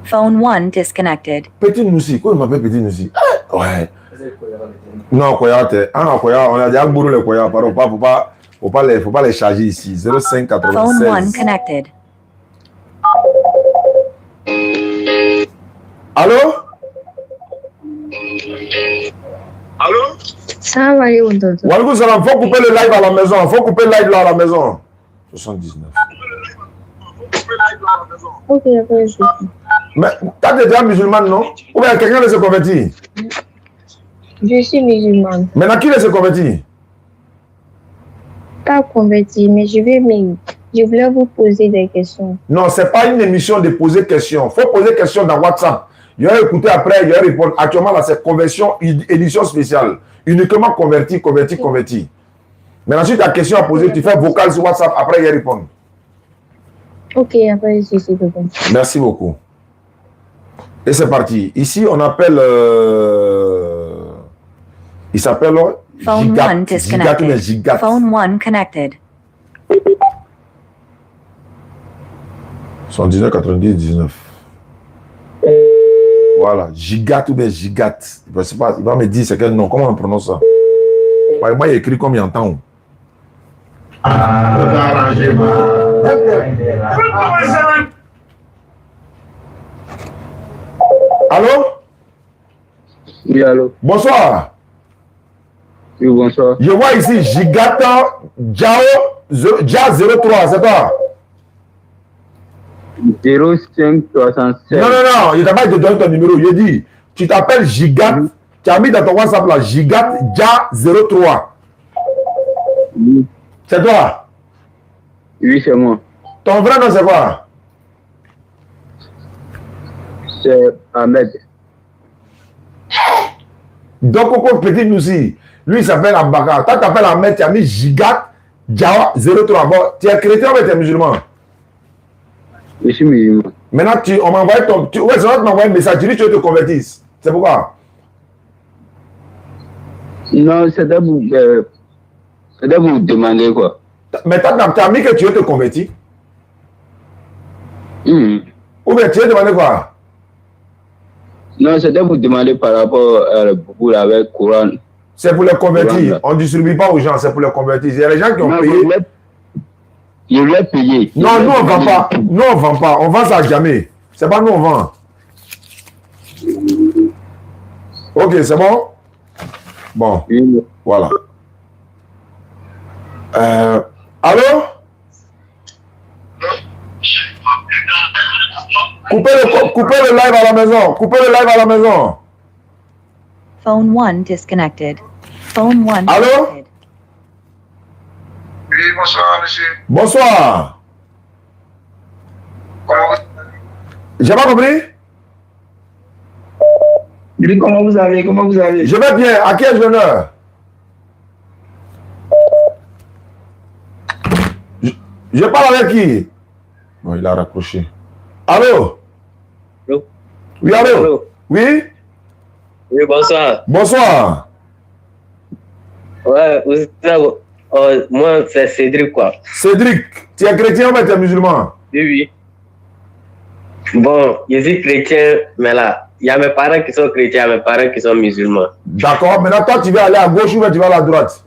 Phone 1 disconnected. Petit Noussi. Quoi, il m'appelle Petit Noussi? Ouais. Non, Koya, on a déjà bourré le Koya. Pardon, faut pas les charger ici. 05 96. Phone 1 connected. Allô? Allô? Salam alaikum, tonton. Walaikum salam. Faut couper le live à la maison. Faut couper le live là à la maison. 79. Ok, après, je Mais t'as déjà musulmane, non? Ou bien quelqu'un de se convertir? Je suis musulmane. Maintenant, qui se convertir? Pas converti, mais je voulais vous poser des questions. Non, ce n'est pas une émission de poser questions. Il faut poser questions dans WhatsApp. Il y a écouté après, il y a répondre. Actuellement, là, c'est conversion, édition spéciale. Uniquement converti. Maintenant, si tu as une question à poser, tu fais vocal sur WhatsApp. Après, il y a répondre. Ok, après, je suis bon. Merci beaucoup. Et c'est parti. Ici, on appelle... il s'appelle... Phone 1 disconnected. Gigat. Phone 1 connected. 119, 90, 19. Voilà. Gigat ou bien Gigat. Je sais pas, il va me dire c'est quel nom. Comment on prononce ça? Moi, il écrit comme il entend. Allô? Oui, allô. Bonsoir. Oui, bonsoir. Je vois ici Gigata Jao 03, c'est toi? 0567. Non, je t'ai pas donné ton numéro. Je dis, tu t'appelles Gigat, tu as mis dans ton WhatsApp là, Gigat Ja 03. Oui. C'est toi? Oui, c'est moi. Ton vrai nom c'est quoi? C'est Ahmed. Donc, Coco Petit Noussi, lui il s'appelle Abaka. Toi, tu t'appelles Ahmed, tu as mis Gigat Ja 03. Bon, tu es chrétien ou tu es musulman? Je suis musulman. Maintenant, on m'a envoyé ton... Ouais, c'est vrai que tu m'as envoyé un message, tu dis que tu veux te convertir. C'est pourquoi? Non, c'était pour vous demander quoi. Mais tu as mis que tu veux te convertir? Ou bien tu veux demander quoi? Non, c'était pour demander par rapport à beaucoup avec Coran. C'est pour les convertir. Voilà. On ne distribue pas aux gens, c'est pour les convertir. Il y a les gens qui ont Non, payé. je l'ai payé. Non, nous, on ne vend pas. Nous, on ne vend pas. On vend ça jamais. C'est pas nous, on vend. Ok, c'est bon? Bon, Oui. voilà. Allô? Coupez le live à la maison. Coupez le live à la maison. Phone 1 disconnected. Phone 1 Allô? disconnected. Oui, bonsoir, monsieur. Bonsoir. Comment J'ai pas compris? Je dis comment vous allez? Je vais bien. À qui ai-je l'honneur? Je parle avec qui? Bon, il a raccroché. Allô? Allô? Oui, allô? Allô? Oui? Oui, bonsoir. Bonsoir. Ouais, vous savez, moi, c'est Cédric, quoi. Cédric, tu es chrétien ou tu es musulman? Oui. Bon, je suis chrétien, mais là, il y a mes parents qui sont chrétiens, mes parents qui sont musulmans. D'accord. Maintenant, toi, tu vas aller à gauche ou tu vas aller à droite?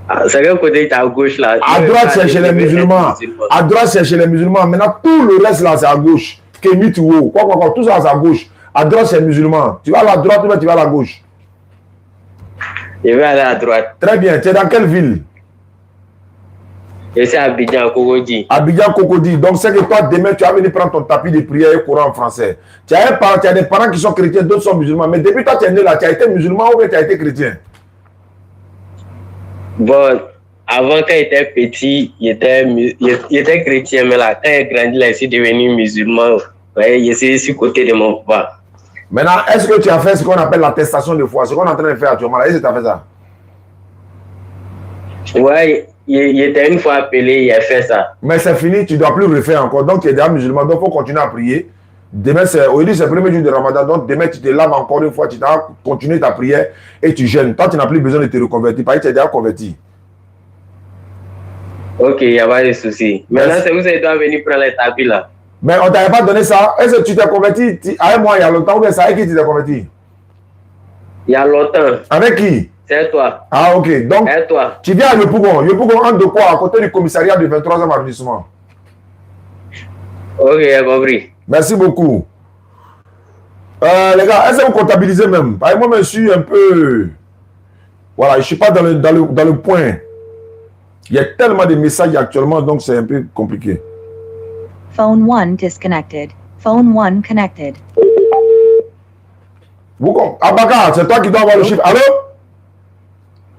Ah, c'est quel côté tu es à gauche, là? À droite, c'est chez les musulmans. À droite, c'est chez les musulmans. Maintenant, tout le reste, là, c'est à gauche. Kémy Touo, quoi, tout ça, c'est à gauche. À droite, c'est musulman. Tu vas à la droite ou tu vas à la gauche? Je vais aller à droite. Très bien. Tu es dans quelle ville? Je suis à Abidjan, Kogodi. Abidjan Cocody. Donc, c'est que toi, demain, tu vas venir prendre ton tapis de prière et courant en français. Tu as des parents qui sont chrétiens, d'autres sont musulmans. Mais depuis toi, tu es né là, tu as été musulman ou tu as été chrétien? Bon, avant, quand j'étais petit, j'étais chrétien, mais là, quand j'ai grandi, là, je suis devenu musulman. Ouais, je suis sur le côté de mon papa. Maintenant, est-ce que tu as fait ce qu'on appelle l'attestation de foi? Ce qu'on est en train de faire actuellement là, est-ce que tu as fait ça? Ouais, il était une fois appelé, il a fait ça. Mais c'est fini, tu ne dois plus refaire encore. Donc, tu es déjà musulman, donc il faut continuer à prier. Demain, aujourd'hui, c'est le premier jour de Ramadan. Donc, demain, tu te laves encore une fois, tu dois continuer ta prière et tu jeûnes. Toi, tu n'as plus besoin de te reconvertir parce que tu es déjà converti. Ok, il n'y a pas de souci. Maintenant, c'est vous qui doivez venir prendre les tapis là. Mais on ne t'avait pas donné ça. Est-ce que tu t'es converti avec moi il y a longtemps ou bien c'est avec qui tu t'es converti? Il y a longtemps. Avec qui? C'est toi. Ah, ok. Donc, C'est toi. tu viens à Yopougon. Yopougon, entre de quoi? À côté du commissariat du 23e arrondissement. Ok, j'ai compris. Merci beaucoup. Les gars, est-ce que vous comptabilisez même? Parce que moi, je suis un peu... Voilà, je ne suis pas dans le point. Il y a tellement de messages actuellement, donc c'est un peu compliqué. Phone 1 disconnected. Phone 1 connected. Abaka, c'est toi qui dois avoir le chiffre. Allô?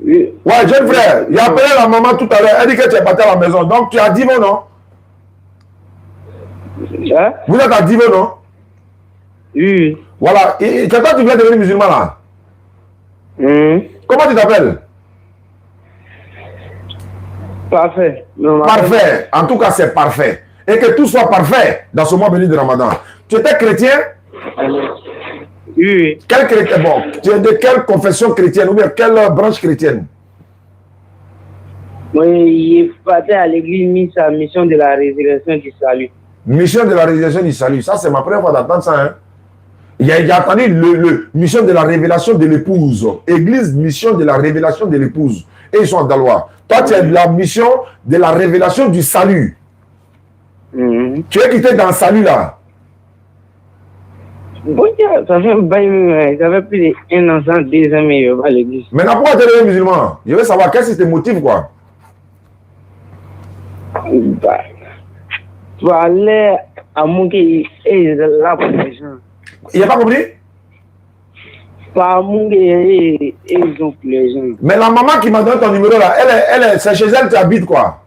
Oui. Ouais, jeune frère, il a appelé la maman tout à l'heure. Elle dit que tu es parti à la maison. Donc, tu as dit non? Hein? Vous êtes à Divo, non? Oui. Voilà. Et c'est toi qui viens devenir musulman là? Comment tu t'appelles? Parfait. Parfait. En tout cas, c'est parfait. Et que tout soit parfait dans ce mois béni de Ramadan. Tu étais chrétien? Oui. Quel chrétien? Bon, tu es de quelle confession chrétienne ou bien quelle branche chrétienne? Moi, il est parti à l'église mise sa mission de la résurrection du salut. Mission de la révélation du salut. Ça, c'est ma première fois d'entendre ça. Hein? Il a entendu le mission de la révélation de l'épouse. Église, mission de la révélation de l'épouse. Et ils sont en Dalois. Toi, tu as la mission de la révélation du salut. Tu es quitté dans le salut là. Bon, ça fait plus d'un an, 2 ans, mais je vais à l'église. Maintenant, pourquoi tu es devenu musulman? Je veux savoir qu'est-ce qui te motive, quoi. Bah, tu vas aller à mon pays et là pour les gens. Il n'a pas compris? Pas mon pays et ils ont pour les gens. Mais la maman qui m'a donné ton numéro là, c'est chez elle, tu habites quoi?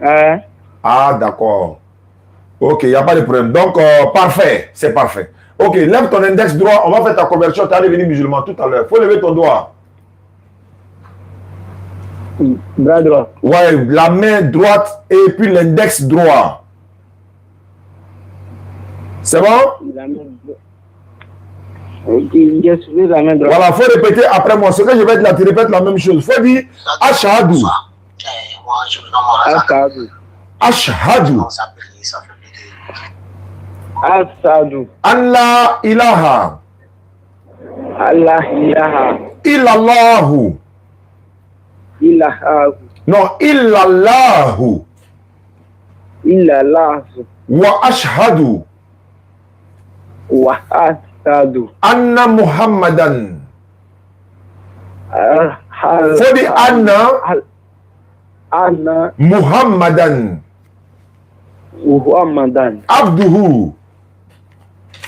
Hein? Ah, d'accord. Ok, il n'y a pas de problème. Donc, parfait, c'est parfait. Ok, lève ton index droit, on va faire ta conversion, tu es devenu musulman tout à l'heure. Il faut lever ton doigt. Bras droit. Ouais, la main droite et puis l'index droit. C'est bon? La main droite. Ok, j'ai soulevé la main droite. Voilà, il faut répéter après moi. Ce que je vais dire là, tu répètes la même chose. Il faut dire Ashhadu. Ashhadu. Ashhadu. Ashhadu. Allah ilaha. Allah ilaha. Illallahu. Ilaha. Non, illallahu. Illallahu. Wa ashhadu. Wa ashhadu. Anna Muhammadan. Faut dire Anna Muhammadan. Muhammadan. Abduhu.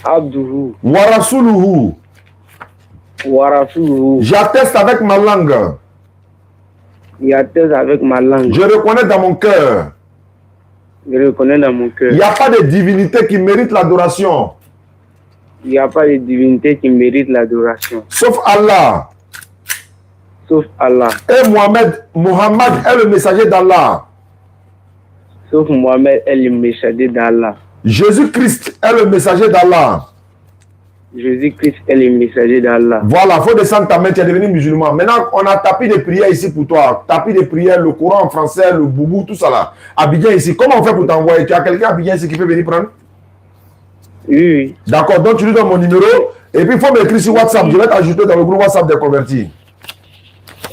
Abduhu. Wa rasuluhu. Wa rasuluhu. J'atteste avec ma langue. J'atteste avec ma langue. Je reconnais dans mon cœur. Je reconnais dans mon cœur. Il n'y a pas de divinité qui mérite l'adoration. Il n'y a pas de divinité qui mérite l'adoration. Sauf Allah. Sauf Allah. Et Mohammed est le messager d'Allah. Sauf Mohammed est le messager d'Allah. Jésus-Christ est le messager d'Allah. Jésus-Christ est le messager d'Allah. Voilà, il faut descendre ta main, tu es devenu musulman. Maintenant, on a tapis de prière ici pour toi. Tapis de prière, le Coran en français, le boubou, tout ça là. Abidjan ici. Comment on fait pour t'envoyer? Tu as quelqu'un à Abidjan ici qui peut venir prendre? Oui. D'accord, donc tu lui donnes mon numéro. Et puis il faut m'écrire sur WhatsApp. Je vais t'ajouter dans le groupe WhatsApp des convertis.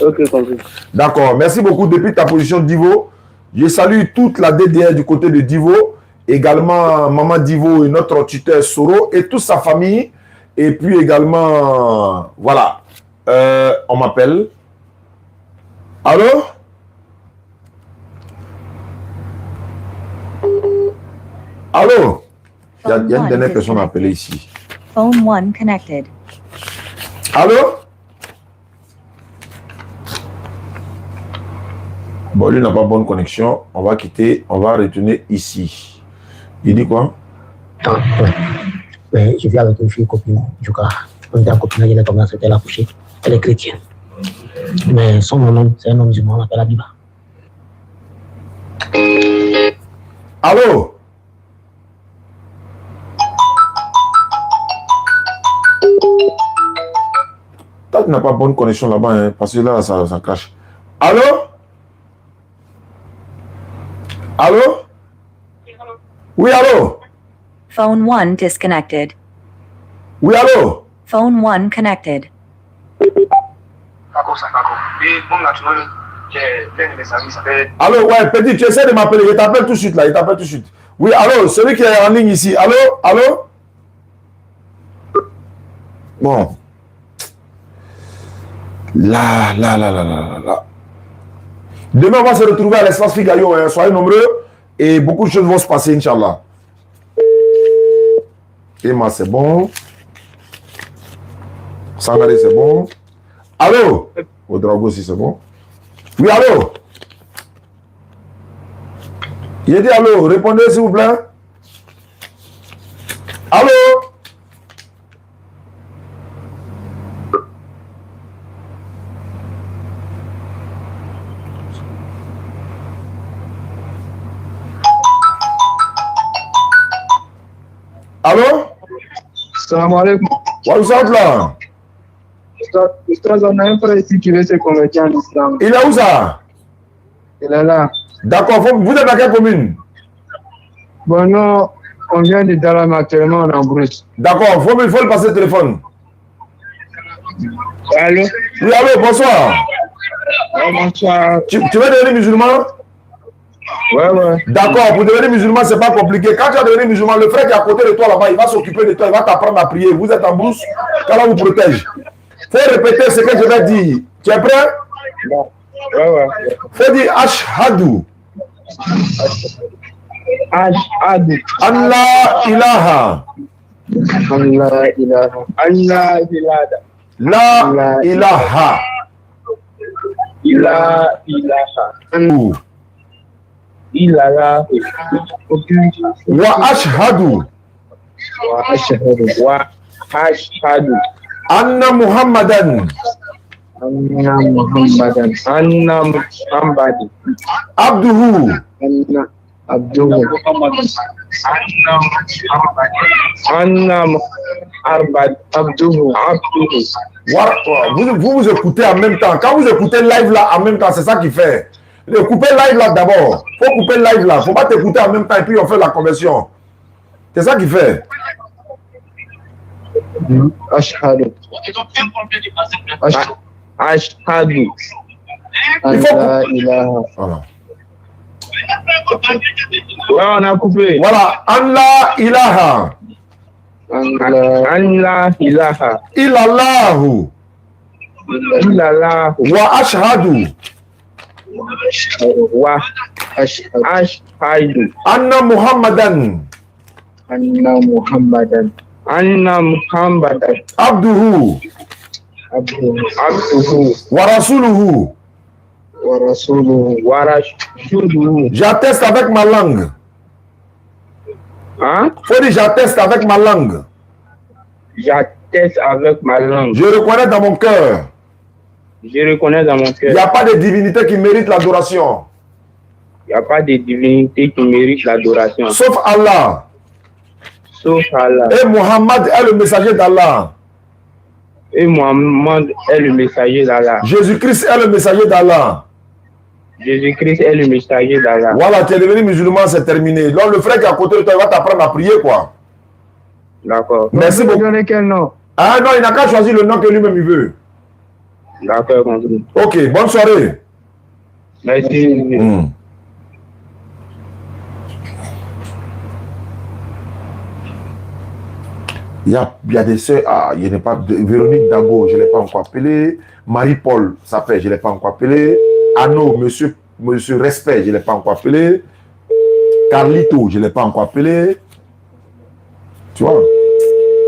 Ok, compris. D'accord, merci beaucoup. Depuis ta position Divo, je salue toute la DDR du côté de Divo. Également Maman Divo et notre tuteur Soro et toute sa famille. Et puis également, voilà, on m'appelle. Allô? Allô? Il y a une dernière personne à appeler ici. Phone 1 connected. Allô? Bon, lui n'a pas bonne connexion. On va quitter, on va retourner ici. Il dit quoi? Mais je vis avec une fille copine du gars. On était en copinage, elle est tombée enceinte, elle a accouché. Elle est chrétienne. Mais son nom, c'est un homme musulman, on l'appelle Abiba. Allô? Toi, tu n'as pas bonne connexion là-bas, hein, parce que là, ça cache. Allô? Allô? Oui, allô? Phone 1 disconnected. Oui, allô? Phone 1 connected. Allô, ouais, petit, tu essaies de m'appeler. Je t'appelle tout de suite, là. Il t'appelle tout de suite. Oui, allô, celui qui est en ligne ici. Allô? Allô? Bon. Là. Demain, on va se retrouver à l'espace Figayo. Hein. Soyez nombreux et beaucoup de choses vont se passer, Inch'Allah. Emma, c'est bon. Sangaré, c'est bon. Allô? Ouedraogo aussi, c'est bon. Oui, allô? Il dit allô, répondez s'il vous plaît. Allô? Allô? Salam alaikum. Où vous êtes là? On a un frère ici qui veut se convertir en islam. Il est où ça? Il est là. D'accord, vous êtes dans quelle commune? Bon, non, on vient de Dalam actuellement, on est en Bruce. D'accord, il faut le passer le téléphone. Allô? Oui, allô, bonsoir. Ouais, bonsoir. Tu veux devenir musulman? Ouais. D'accord, pour devenir musulman, c'est pas compliqué. Quand tu vas devenir musulman, le frère qui est à côté de toi là-bas, il va s'occuper de toi, il va t'apprendre à prier. Vous êtes en brousse, qu'Allah vous protège. Faut répéter ce que je vais dire. Tu es prêt? Ouais. Faut dire Ashhadu. Ashhadu. Allah ilaha. Allah ilaha. Allah ilaha. La ilaha. La ilaha. Ilaha. Wa ashhadu. Wa ashhadu. Anna Muhammadan. Anna Muhammadan. Anna Muhammadan. Abduhu. Anna Abduhu. Anna Abduhu. Vous écoutez en même temps. Quand vous écoutez live là en même temps, c'est ça qui fait. Coupez live là d'abord. Faut couper live là. Faut pas t'écouter en même temps et puis on fait la conversion. C'est ça qui fait. Ashhadu. Ashhadu. La ilaha. Voilà. Ouais, on a coupé. Voilà. Allah ilaha. Allah ilaha. Illallahu. Illallah. Wa ashhadu. Wa ashhadu. Anna Muhammadan. Anna Muhammadan. Anna Muhammadan. Abduhu. Abduhu. Wa rasuluhu. Wa rasuluhu. Wa rasuluhu. J'atteste avec ma langue. Hein? Faut dire j'atteste avec ma langue. J'atteste avec ma langue. Je reconnais dans mon cœur. Je reconnais dans mon Il cœur. n'y a pas de divinité qui mérite l'adoration. Il n'y a pas de divinité qui mérite l'adoration. Sauf Allah. Sauf Allah. Et Muhammad est le messager d'Allah. Et Muhammad est le messager d'Allah. Jésus-Christ est le messager d'Allah. Jésus-Christ est le messager d'Allah. Voilà, tu es devenu musulman, c'est terminé. Donc le frère qui est à côté de toi, il va t'apprendre à prier, quoi. D'accord. Merci beaucoup. Quel nom? Ah non, il n'a qu'à choisir le nom que lui-même il veut. D'accord, compris. Ok, bonne soirée. Merci. Il y a des soeurs, il n'y a pas de Véronique Dago, je ne l'ai pas encore appelé. Marie-Paul, ça fait, je ne l'ai pas encore appelé. Anno, monsieur Respect, je ne l'ai pas encore appelé. Carlito, je ne l'ai pas encore appelé. Tu vois,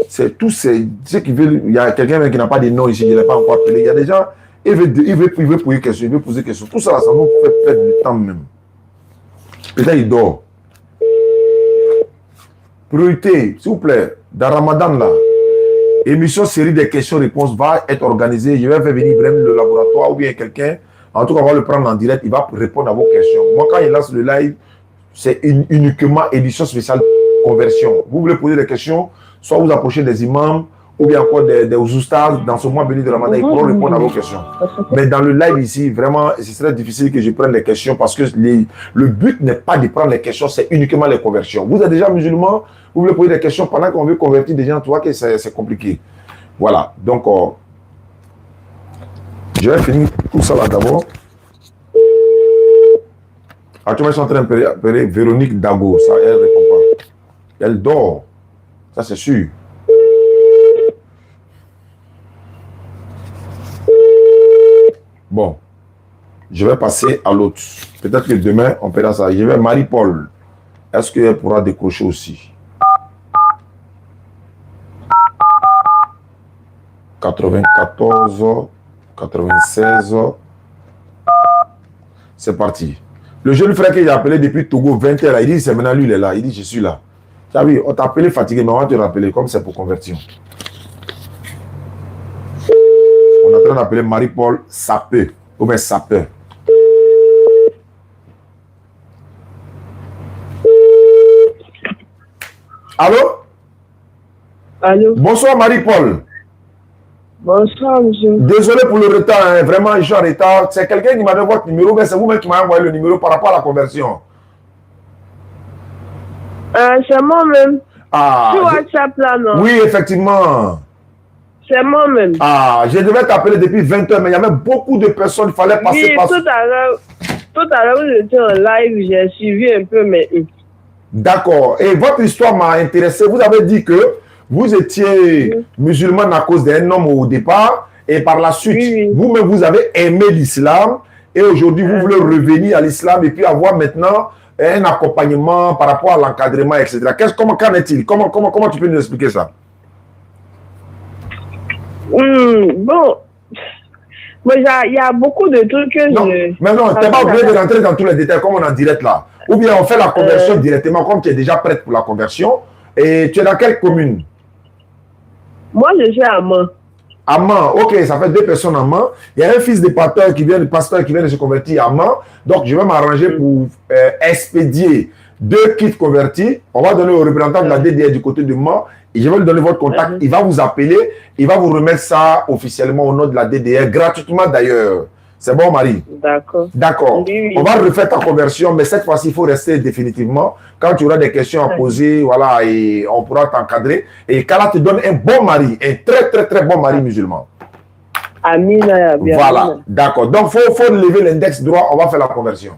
c'est tous ceux qui veulent. Il y a quelqu'un qui n'a pas de nom ici, je ne l'ai pas encore appelé. Il y a des gens, il veut poser question, il veut poser question. Tout ça, ça nous fait perdre du temps même. Peut-être il dort. Priorité, s'il vous plaît, dans Ramadan là, émission série des questions-réponses va être organisée. Je vais faire venir Ibrahim le laboratoire ou bien quelqu'un. En tout cas, on va le prendre en direct. Il va répondre à vos questions. Moi, quand il lance le live, c'est uniquement édition spéciale conversion. Vous voulez poser des questions, soit vous approchez des imams ou bien encore des oustas dans ce mois béni de Ramadan. Ils pourront répondre à vos questions. Mais dans le live ici, vraiment, ce serait difficile que je prenne les questions parce que le but n'est pas de prendre les questions, c'est uniquement les conversions. Vous êtes déjà musulman, vous voulez poser des questions pendant qu'on veut convertir des gens, tu vois que c'est compliqué. Voilà, donc je vais finir tout ça là d'abord. Actuellement, ils sont en train d'appeler Véronique Dago, ça, elle répond pas. Elle dort, ça c'est sûr. Bon, je vais passer à l'autre. Peut-être que demain, on paiera ça. Je vais Marie-Paul. Est-ce qu'elle pourra décrocher aussi? 94, 96. C'est parti. Le jeune frère que j'ai appelé depuis Togo, 20 heures, il dit c'est maintenant lui, il est là. Il dit je suis là. Tu as vu, on t'a appelé fatigué, mais on va te rappeler comme c'est pour convertir. On est en train d'appeler Marie-Paul Sapeur. Ou bien Sapeur. Allô? Allô? Bonsoir Marie-Paul. Bonsoir, monsieur. Désolé pour le retard, hein. Vraiment, je suis en retard. C'est quelqu'un qui m'a donné votre numéro, mais c'est vous-même qui m'avez envoyé le numéro par rapport à la conversion. C'est moi-même. Ah, Sur WhatsApp, là, non? Oui, effectivement. C'est moi-même. Ah, je devais t'appeler depuis 20 heures, mais il y avait beaucoup de personnes, il fallait passer Oui, par... tout à l'heure, vous étiez en live, j'ai suivi un peu, mais... D'accord. Et votre histoire m'a intéressé. Vous avez dit que vous étiez musulman à cause d'un homme au départ, et par la suite, vous-même, vous avez aimé l'islam, et aujourd'hui, vous voulez revenir à l'islam, et puis avoir maintenant un accompagnement par rapport à l'encadrement, etc. Qu'en est-il? Comment tu peux nous expliquer ça? Bon, il y a beaucoup de trucs que non, mais non, tu n'es pas obligé de rentrer dans tous les détails comme on est en direct là. Ou bien on fait la conversion directement, comme tu es déjà prête pour la conversion. Et tu es dans quelle commune? Moi, je suis à Mans. À Mans, ok, ça fait 2 personnes à Mans. Il y a un fils de pasteur qui vient de se convertir à Mans. Donc, je vais m'arranger pour expédier 2 kits convertis. On va donner au représentant de la DDR du côté de Mans. Et je vais lui donner votre contact. Il va vous appeler. Il va vous remettre ça officiellement au nom de la DDR, gratuitement d'ailleurs. C'est bon, Marie? D'accord. D'accord. Oui. On va refaire ta conversion, mais cette fois-ci, il faut rester définitivement. Quand tu auras des questions à poser, voilà, et on pourra t'encadrer. Et qu'Allah te donne un bon mari, un très, très, très bon mari musulman. Amina. Voilà, d'accord. Donc, il faut lever l'index droit, on va faire la conversion.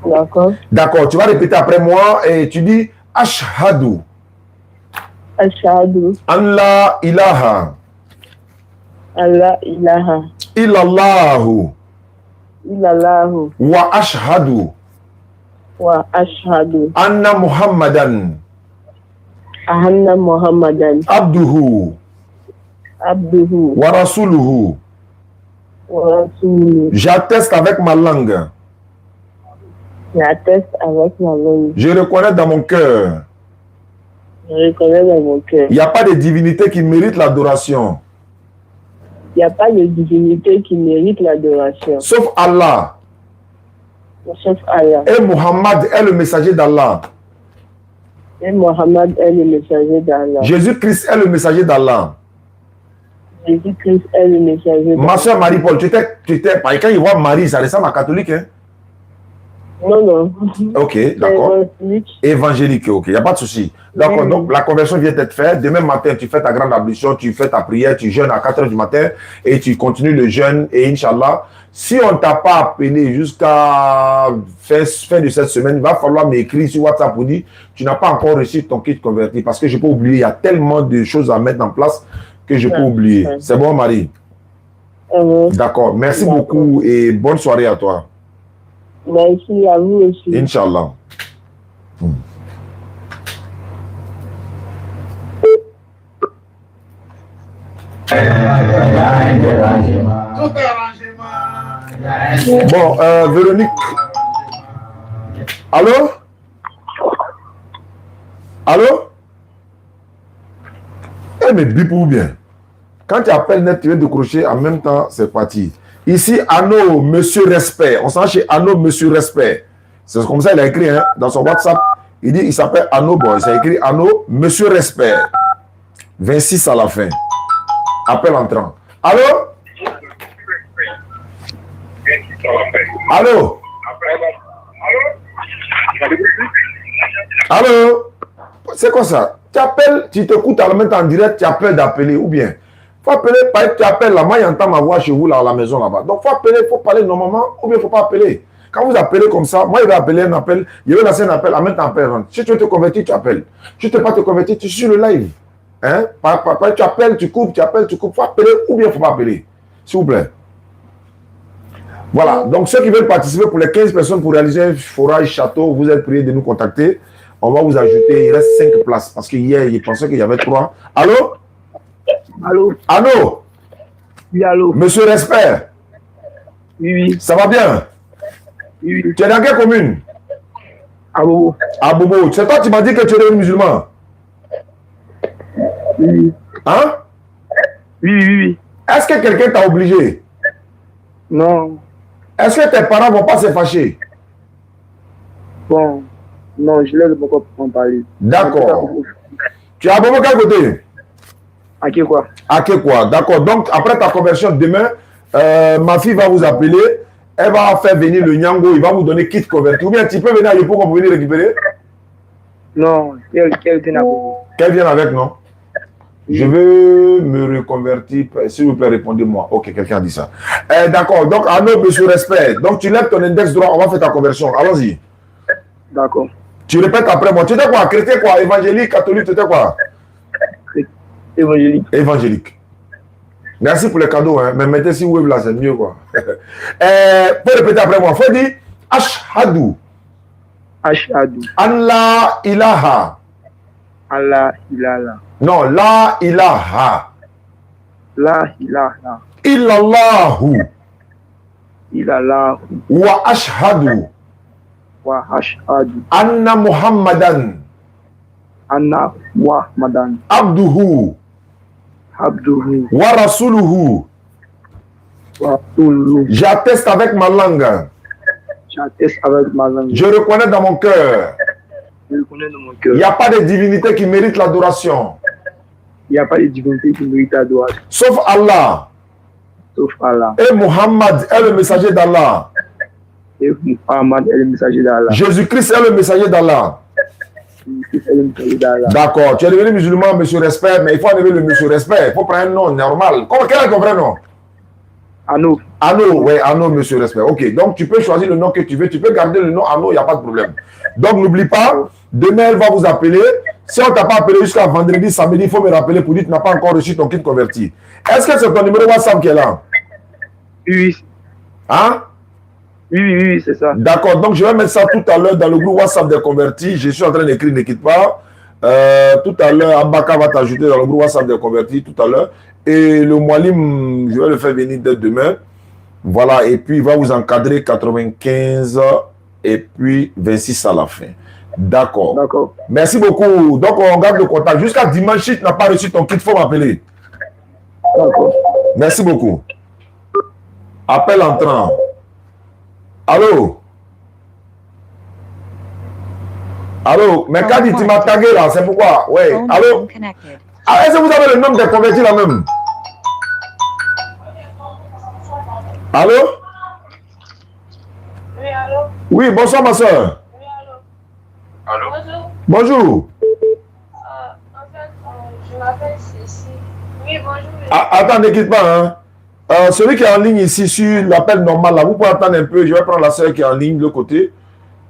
D'accord. D'accord, tu vas répéter après moi et tu dis Ashhadu. Ashhadu. An la ilaha. Allah ilaha. Illallahu. Illallahu. Wa ashhadu. Wa ashhadu. Anna Muhammadan. Anna Muhammadan. Abduhu. Abduhu. Wa rasuluhu. Wa rasuluhu. J'atteste avec ma langue. J'atteste avec ma langue. Je reconnais dans mon cœur. Je reconnais dans mon cœur. Il n'y a pas de divinité qui mérite l'adoration. Il n'y a pas de divinité qui mérite l'adoration. Sauf Allah. Sauf Allah. Et Muhammad est le messager d'Allah. Et Mohammed est le messager d'Allah. Jésus-Christ est le messager d'Allah. Jésus-Christ est le messager d'Allah. Ma soeur Marie-Paul, tu étais, quand il voit Marie, ça ressemble à catholique, hein? Non, non. Ok, d'accord. Évangélique, ok, il n'y a pas de souci. D'accord, donc la conversion vient d'être faite. Demain matin, tu fais ta grande ablution, tu fais ta prière, tu jeûnes à 4 h du matin et tu continues le jeûne. Et Inch'Allah, si on ne t'a pas appelé jusqu'à fin de cette semaine, il va falloir m'écrire sur WhatsApp pour dire tu n'as pas encore reçu ton kit converti parce que je peux oublier. Il y a tellement de choses à mettre en place que je peux oublier. C'est bon, Marie? D'accord, merci beaucoup et bonne soirée à toi. Merci à vous aussi. Inch'Allah. Bon, Véronique. Allô? Allô? Eh, mais bip ou bien. Quand tu appelles net, tu viens décrocher en même temps, c'est parti. Ici, Anno, Monsieur Respect. On s'en chez Anno, Monsieur Respect. C'est comme ça il a écrit hein, dans son WhatsApp. Il dit, il s'appelle Anno Boy. Il s'est écrit Anno, Monsieur Respect. 26 à la fin. Appel entrant. Allô? Allô? Allô? C'est quoi ça? Tu appelles, tu t'écoutes à la main en direct, tu appelles d'appeler ou bien? Faut appeler, tu appelles là, moi j'entends ma voix chez vous là à la maison là-bas. Donc faut appeler, faut parler normalement ou bien faut pas appeler. Quand vous appelez comme ça, moi je vais appeler un appel, je vais lancer un appel, en même temps appel. Si tu veux te convertir, tu appelles. Si tu ne veux pas te convertir, tu suis le live. Hein? Tu appelles, tu coupes, tu appelles, tu coupes. Faut appeler ou bien faut pas appeler. S'il vous plaît. Voilà. Donc ceux qui veulent participer pour les 15 personnes pour réaliser un forage château, vous êtes priés de nous contacter. On va vous ajouter, il reste 5 places. Parce qu'hier, il pensait qu'il y avait 3. Allô? Allô? Allô? Oui, allô? Monsieur Respect? Oui, oui. Ça va bien? Oui, oui. Tu es dans quelle commune? À Bobo. À Bobo. C'est toi qui m'as dit que tu es musulman? Oui. Hein? Oui, oui, oui. Est-ce que quelqu'un t'a obligé? Non. Est-ce que tes parents ne vont pas se fâcher? Bon, non, je laisse beaucoup pour en parler. D'accord. Tu es à Bobo quel côté? À qui quoi? À qui quoi? D'accord. Donc, après ta conversion demain, ma fille va vous appeler. Elle va faire venir le Nyango. Il va vous donner kit converti. Ou bien tu peux venir à Yopo pour venir récupérer? Non, qu'elle vienne à Bobo. Qu'elle vienne avec, non? Je veux me reconvertir. S'il vous plaît, répondez-moi. Ok, quelqu'un a dit ça. D'accord. Donc, Arnaud, monsieur Respect. Donc, tu lèves ton index droit. On va faire ta conversion. Allons-y. D'accord. Tu répètes après moi. Tu étais quoi? Chrétien quoi? Évangélique, catholique, tu étais quoi? Évangélique. Évangélique. Merci pour les cadeaux. Hein. Mais mettez si web là, c'est mieux quoi. Pour répéter après moi. Faut dire Ashhadu. Ashhadu. Allah ilaha. Allah ilaha. Non, la ilaha. La ilaha. Illallahu. Illallah. Wa ashhadu. Wa ashhadu. Anna Muhammadan. Anna Muhammadan. Abduhu. Abduhu. Wa rasuluhu. Wa rasuluhu. J'atteste avec ma langue. J'atteste avec ma langue. Je reconnais dans mon cœur. Je reconnais dans mon cœur. Il n'y a pas de divinité qui mérite l'adoration. Il n'y a pas de divinité qui mérite l'adoration. Sauf Allah. Allah. Et Muhammad est le messager d'Allah. Et Muhammad est le messager d'Allah. Jésus-Christ est le messager d'Allah. Jésus-Christ est le messager d'Allah. D'accord, tu es devenu musulman, monsieur respect, mais il faut enlever le monsieur respect. Il faut prendre un nom normal. Quel est ton vrai nom? Ano. Ano, oui, Ano, monsieur respect. Ok, donc tu peux choisir le nom que tu veux. Tu peux garder le nom Ano, il n'y a pas de problème. Donc n'oublie pas, demain elle va vous appeler. Si on ne t'a pas appelé jusqu'à vendredi, samedi, il faut me rappeler pour dire que tu n'as pas encore reçu ton kit converti. Est-ce que c'est ton numéro WhatsApp qui est là? Oui. Hein? Oui, c'est ça. D'accord, donc je vais mettre ça tout à l'heure dans le groupe WhatsApp des convertis. Je suis en train d'écrire, ne quitte pas. Tout à l'heure, Abaka va t'ajouter dans le groupe WhatsApp des convertis tout à l'heure. Et le Moualim, je vais le faire venir dès demain. Voilà, et puis il va vous encadrer 95 et puis 26 à la fin. D'accord. D'accord. Merci beaucoup. Donc on garde le contact. Jusqu'à dimanche, si tu n'as pas reçu ton kit, il faut m'appeler. D'accord. Merci beaucoup. Appel entrant. Allô? Allô? Mais quand tu m'as tagué là, c'est pourquoi? Oui. Allô? Ah, est-ce que vous avez le nom des convertis là même? Allô? Oui, allô? Oui, bonsoir ma soeur. Oui, allô? Allô? Bonjour. En fait, je m'appelle Cécile. Oui, bonjour. Ah, attends, ne quitte pas. Hein. Celui qui est en ligne ici sur l'appel normal, là, vous pouvez attendre un peu. Je vais prendre la soeur qui est en ligne de l'autre côté.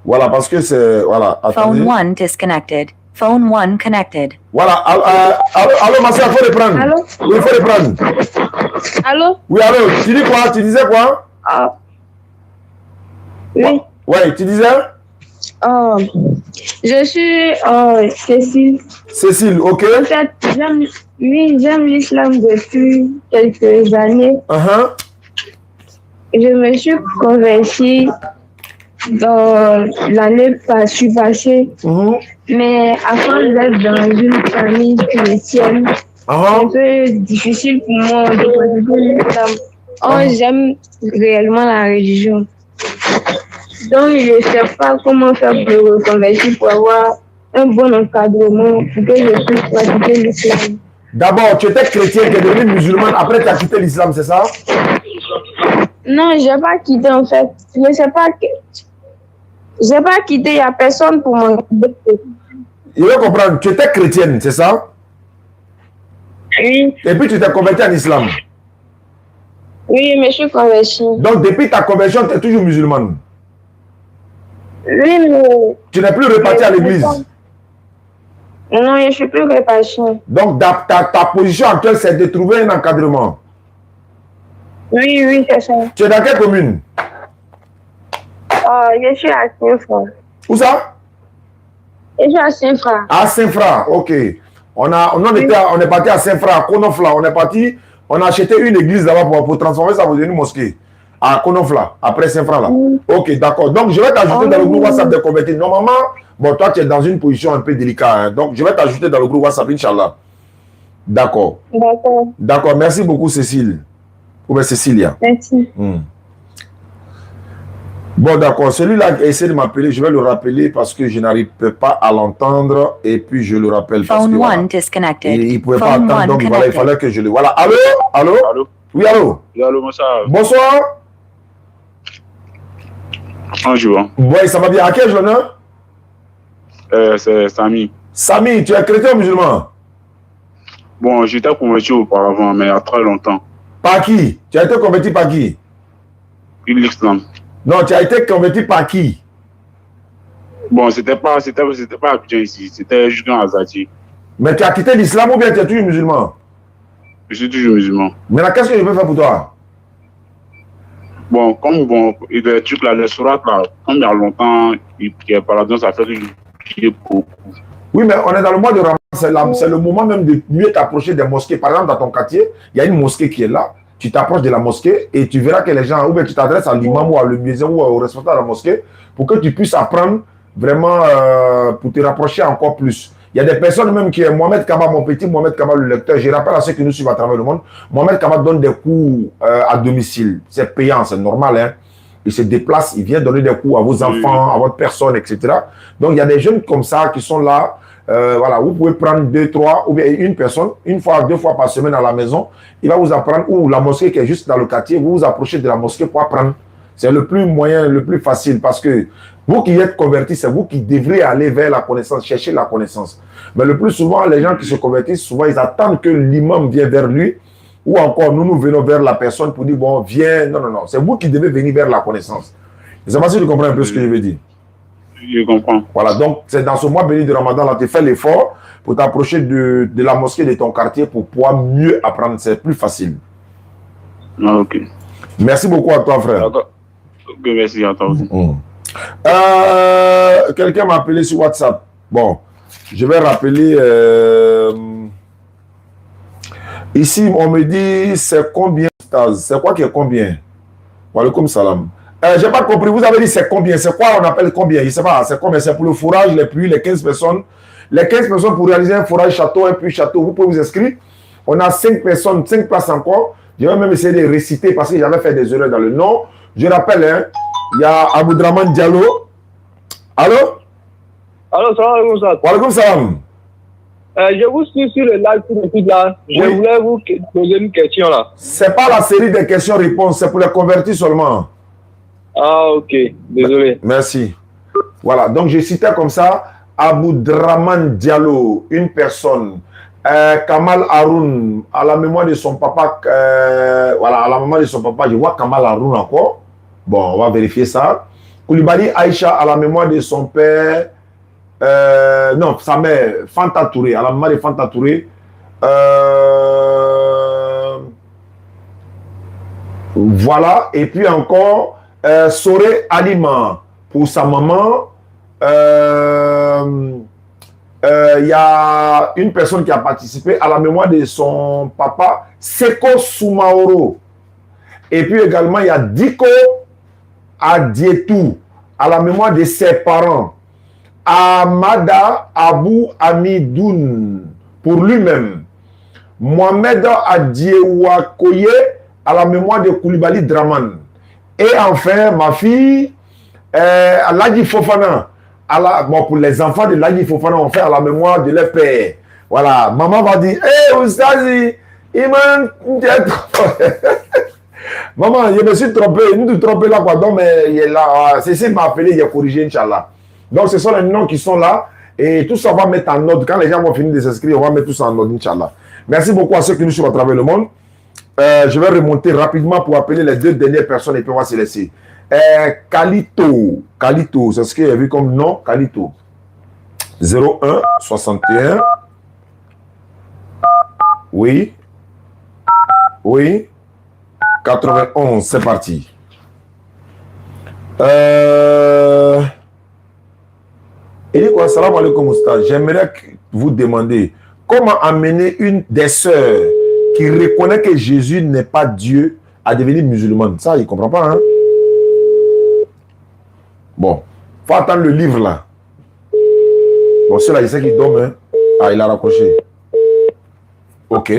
Voilà, parce que c'est... Voilà, attendez. Phone 1 disconnected. Phone 1 connected. Voilà, allô, ma soeur, il faut les prendre. Allô? Oui, il faut les prendre. Allô? Oui, allô, tu dis quoi? Tu disais quoi? Ah. Oui. Ouais, tu disais? Je suis Cécile. Cécile, ok. En fait, j'aime l'islam depuis quelques années. Je me suis convertie dans l'année passée. Mais afin d'être dans une famille chrétienne, c'est un peu difficile pour moi de pratiquer l'islam. Or, j'aime réellement la religion. Donc, je ne sais pas comment faire pour me reconvertir, pour avoir un bon encadrement, pour que je puisse pratiquer l'islam. D'abord, tu étais chrétien, tu es devenu musulman, après tu as quitté l'islam, c'est ça? Non, je n'ai pas quitté en fait. Je ne sais pas que... Je n'ai pas quitté, il n'y a personne pour m'encadrer. Il veut comprendre, tu étais chrétienne, c'est ça? Oui. Et puis tu t'es converti en islam? Oui, mais je suis convertie. Donc depuis ta conversion, tu es toujours musulmane? Oui, mais... Tu n'es plus reparti à l'église? Non, je ne suis plus reparti. Donc ta position actuelle, c'est de trouver un encadrement? Oui, c'est ça. Tu es dans quelle commune? Je suis à Saint-Fra. Où ça? Je suis à Saint-Fra. À Saint-Fra, ok. On est parti à Saint-Fra, à Konofla. On a acheté une église là-bas pour transformer ça en une mosquée. À Konofla, après Saint-Fra là. Ok, d'accord. Donc je vais t'ajouter dans le groupe WhatsApp des convertis. Normalement, bon, toi tu es dans une position un peu délicate. Hein. Donc je vais t'ajouter dans le groupe WhatsApp, Inch'Allah. D'accord. D'accord. D'accord, merci beaucoup Cécile. Ou bien Cécilia. Merci. Bon, d'accord. Celui-là qui essaie de m'appeler, je vais le rappeler parce que je n'arrive pas à l'entendre. Et puis, je le rappelle parce Phone que... 1 Voilà, disconnected. il ne pouvait pas Phone attendre, 1 donc voilà, il connected. fallait que je le... Voilà. Allô? Allô? Allô? Oui, allô? Oui, allô, bonsoir. Bonsoir. Bonjour. Oui, ça va bien. À quel honneur? C'est Samy. Samy, tu es chrétien ou musulman? Bon, j'étais converti auparavant, mais il y a très longtemps. Par qui? Tu as été converti par qui? L'islam. Non, tu as été converti par qui? Bon, c'était pas Abidjan ici, c'était juste dans Azadi. Mais tu as quitté l'islam ou bien tu es toujours musulman? Je suis toujours musulman. Maintenant, qu'est-ce que je peux faire pour toi? Bon, et des trucs là, les sourates là, comme il y a longtemps, il priait par là, ça fait que je prie beaucoup. Oui, mais on est dans le mois de Ramadan, c'est le moment même de mieux t'approcher des mosquées. Par exemple, dans ton quartier, il y a une mosquée qui est là. Tu t'approches de la mosquée et tu verras que les gens, ou bien tu t'adresses à l'imam ou à le muezzin ou au responsable de la mosquée pour que tu puisses apprendre vraiment pour te rapprocher encore plus. Il y a des personnes même qui est Mohamed Kaba, mon petit Mohamed Kaba, le lecteur. Je rappelle à ceux qui nous suivent à travers le monde, Mohamed Kaba donne des cours à domicile. C'est payant, c'est normal. Hein? Il se déplace, il vient donner des cours à vos enfants, à votre personne, etc. Donc il y a des jeunes comme ça qui sont là. voilà, vous pouvez prendre 2, 3 ou bien une personne, 1 fois, 2 fois par semaine à la maison. Il va vous apprendre, ou la mosquée qui est juste dans le quartier, vous vous approchez de la mosquée pour apprendre. C'est le plus moyen, le plus facile parce que vous qui êtes convertis, c'est vous qui devrez aller vers la connaissance, chercher la connaissance. Mais le plus souvent, les gens qui se convertissent, souvent, ils attendent que l'imam vienne vers lui ou encore nous venons vers la personne pour dire, bon, viens. Non, non, non. C'est vous qui devez venir vers la connaissance. Je ne sais pas si tu comprends un peu ce que je veux dire. Je comprends. Voilà, donc c'est dans ce mois béni de Ramadan, là, tu fais l'effort pour t'approcher de la mosquée de ton quartier pour pouvoir mieux apprendre. C'est plus facile. Ah, ok. Merci beaucoup à toi, frère. Ok, merci à toi aussi. Quelqu'un m'a appelé sur WhatsApp. Bon, je vais rappeler. Ici, on me dit c'est combien, c'est quoi qui est combien? Walaikum salam. J'ai pas compris, vous avez dit c'est combien? C'est quoi on appelle combien? Je sais pas, c'est combien? C'est pour le fourrage, les puits, les 15 personnes. Les 15 personnes pour réaliser un fourrage château, un puits château, vous pouvez vous inscrire. On a 5 personnes, 5 places encore. Je vais même essayer de réciter parce que j'avais fait des erreurs dans le nom. Je rappelle, hein, il y a Aboudraman Diallo. Allô? Allô, salam alaikum. Walaikum salam. Je vous suis sur le live tout de suite là. Je voulais vous poser une question là. C'est pas la série des questions-réponses, c'est pour les convertis seulement. Ah, ok. Désolé. Merci. Voilà, donc je citais comme ça Aboudraman Diallo, une personne. Kamal Haroun, à la mémoire de son papa, voilà, à la mémoire de son papa, je vois Kamal Haroun encore. Bon, on va vérifier ça. Koulibaly Aïcha, à la mémoire de son père, non, sa mère, Fanta Touré, à la mémoire de Fanta Touré. Voilà, et puis encore, Soré Alima, pour sa maman. Il y a une personne qui a participé à la mémoire de son papa, Seko Soumaoro. Et puis également, il y a Diko Adietou, à la mémoire de ses parents. Amada Abou Amidoun, pour lui-même. Mohamed Adiewakoye, à la mémoire de Koulibaly Draman. Et enfin, ma fille, Ladji Fofana. Bon, pour les enfants de Ladji Fofana, on fait à la mémoire de leur père. Voilà, maman va dire, hé, Oustazi, maman, je me suis trompé, nous te trompé là, quoi. Donc, mais il est là, c'est m'a appelé, il a corrigé, Inch'Allah. Donc, ce sont les noms qui sont là, et tout ça, on va mettre en ordre. Quand les gens vont finir de s'inscrire, on va mettre tout ça en ordre, Inch'Allah. Merci beaucoup à ceux qui nous suivent à travers le monde. Je vais remonter rapidement pour appeler les 2 dernières personnes et puis on va se laisser. Kalito, c'est ce qu'il y a vu comme nom, Kalito. 01 61. Oui. 91, c'est parti. Il dit quoi, salam alaikum oustaz. J'aimerais vous demander comment amener une des sœurs qui reconnaît que Jésus n'est pas Dieu à devenir musulmane. Ça, il ne comprend pas, hein? Bon, il faut attendre le livre là. Bon, celui-là, il sait qu'il dorme, hein? Ah, il a raccroché. Ok.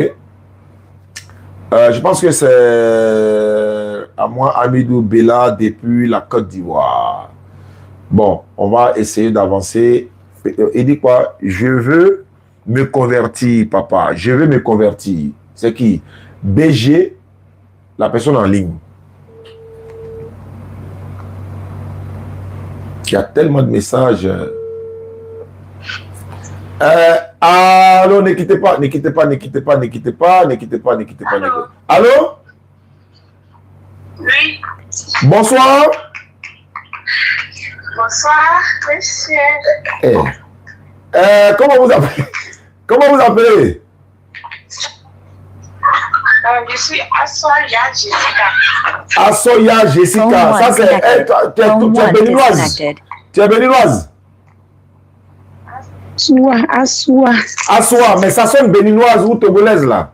Je pense que c'est à moi, Amidou Bella, depuis la Côte d'Ivoire. Bon, on va essayer d'avancer. Il dit quoi? Je veux me convertir, papa. Je veux me convertir. C'est qui? BG, la personne en ligne. Il y a tellement de messages. Allô, ne quittez pas, ne quittez pas, ne quittez pas, ne quittez pas, ne quittez pas, ne quittez pas. Allô? Oui. Bonsoir. Bonsoir, monsieur. Comment vous appelez? Comment vous appelez? Je suis Assoya Jessica. Assoya Jessica. Ça, c'est. Tu es béninoise. Tu es béninoise? Assoa, mais ça sonne béninoise ou togolaise là?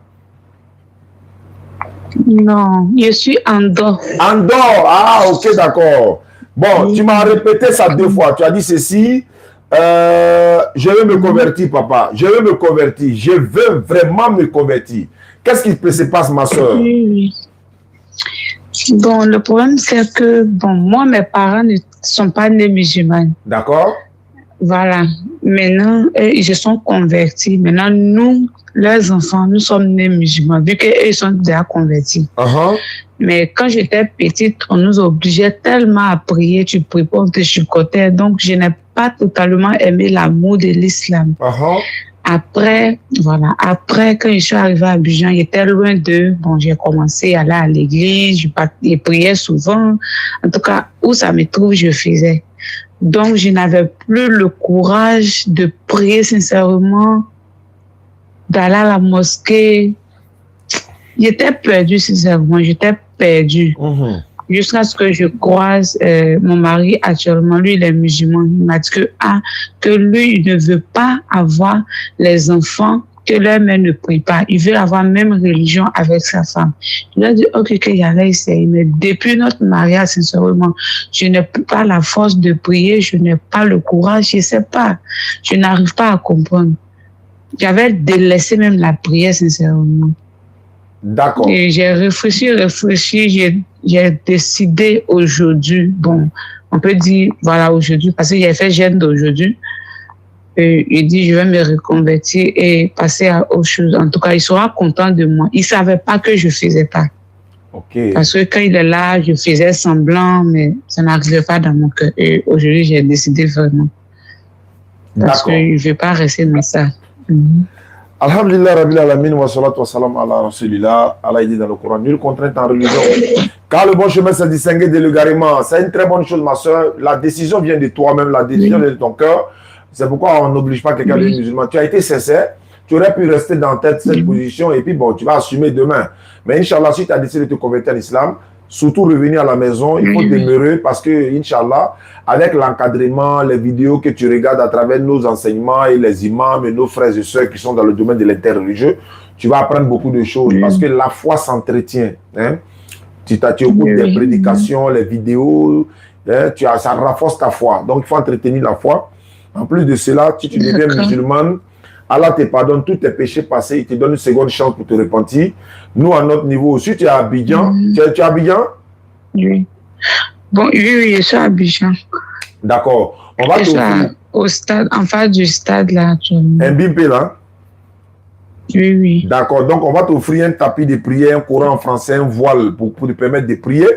Non, je suis Andor. Andor, ah ok, d'accord. Bon, tu m'as répété ça 2 fois. Tu as dit ceci. Je veux me convertir, papa. Je veux me convertir. Je veux vraiment me convertir. Qu'est-ce qui se passe, ma soeur? Bon, le problème, c'est que, bon, moi, mes parents ne sont pas nés musulmans. D'accord. Voilà. maintenant, ils se sont convertis. Maintenant, nous, leurs enfants, nous sommes nés musulmans, vu qu'ils sont déjà convertis. Mais quand j'étais petite, on nous obligeait tellement à prier, tu pries pas, on te chicotait. Donc, je n'ai pas totalement aimé l'amour de l'islam. Après, voilà, après, quand je suis arrivée à Abidjan, j'étais loin d'eux. Bon, j'ai commencé à aller à l'église, je priais souvent. En tout cas, où ça me trouve, je faisais. Donc, je n'avais plus le courage de prier sincèrement, d'aller à la mosquée. J'étais perdue, sincèrement, j'étais perdue. Jusqu'à ce que je croise mon mari actuellement, lui, il est musulman. Il m'a dit que lui, il ne veut pas avoir les enfants que leur mère ne prie pas. Il veut avoir la même religion avec sa femme. Il a dit, ok, qu'il allait essayer. Mais depuis notre mariage, sincèrement, je n'ai pas la force de prier, je n'ai pas le courage, je ne sais pas. Je n'arrive pas à comprendre. J'avais délaissé même la prière, sincèrement. D'accord. Et j'ai réfléchi, j'ai décidé aujourd'hui, bon, on peut dire, voilà, aujourd'hui, parce que j'ai fait jeûne d'aujourd'hui. Il dit, je vais me reconvertir et passer à autre chose. En tout cas, il sera content de moi. Il ne savait pas que je ne faisais pas. Parce que quand il est là, je faisais semblant, mais ça n'arrivait pas dans mon cœur. Et aujourd'hui, j'ai décidé vraiment. Parce que je ne vais pas rester dans ça. Alhamdulillah Rabbil Alamin wa salatu wa salam ala Rasulillah. Allah dit dans le Coran, nulle contrainte en religion. Car le bon chemin, c'est distinguer de l'égarement. C'est une très bonne chose, ma soeur. La décision vient de toi-même, la décision vient de ton cœur. C'est pourquoi on n'oblige pas quelqu'un d'être musulman. Tu as été sincère, tu aurais pu rester dans cette position et puis bon, tu vas assumer demain. Mais Inch'Allah, si tu as décidé de te convertir à l'islam, surtout revenir à la maison, il faut demeurer parce que, Inch'Allah, avec l'encadrement, les vidéos que tu regardes à travers nos enseignements et les imams et nos frères et sœurs qui sont dans le domaine de l'interreligieux, tu vas apprendre beaucoup de choses parce que la foi s'entretient. Hein? Tu écoutes des prédications, les vidéos, hein, ça renforce ta foi. Donc, il faut entretenir la foi. En plus de cela, si tu deviens musulmane, Allah te pardonne tous tes péchés passés, il te donne une seconde chance pour te repentir. Nous, à notre niveau, si tu es à Abidjan, tu es à Abidjan? Oui. Bon, oui, je suis à Abidjan. D'accord. On va t'offrir. Au stade, en face du stade, là, actuellement. Un bimpe, là? Oui, oui. D'accord. Donc, on va t'offrir un tapis de prière, un Coran en français, un voile pour te permettre de prier.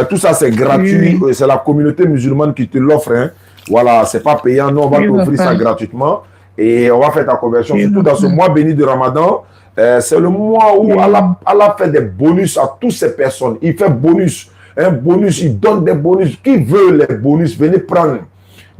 Tout ça, c'est gratuit. Oui. C'est la communauté musulmane qui te l'offre. Hein. Voilà, c'est pas payant. Nous, on va t'offrir ça gratuitement. Et on va faire ta conversion. Surtout dans ce mois béni de Ramadan. C'est le mois où Allah fait des bonus à toutes ces personnes. Il fait bonus. Un bonus, il donne des bonus. Qui veut les bonus? Venez prendre.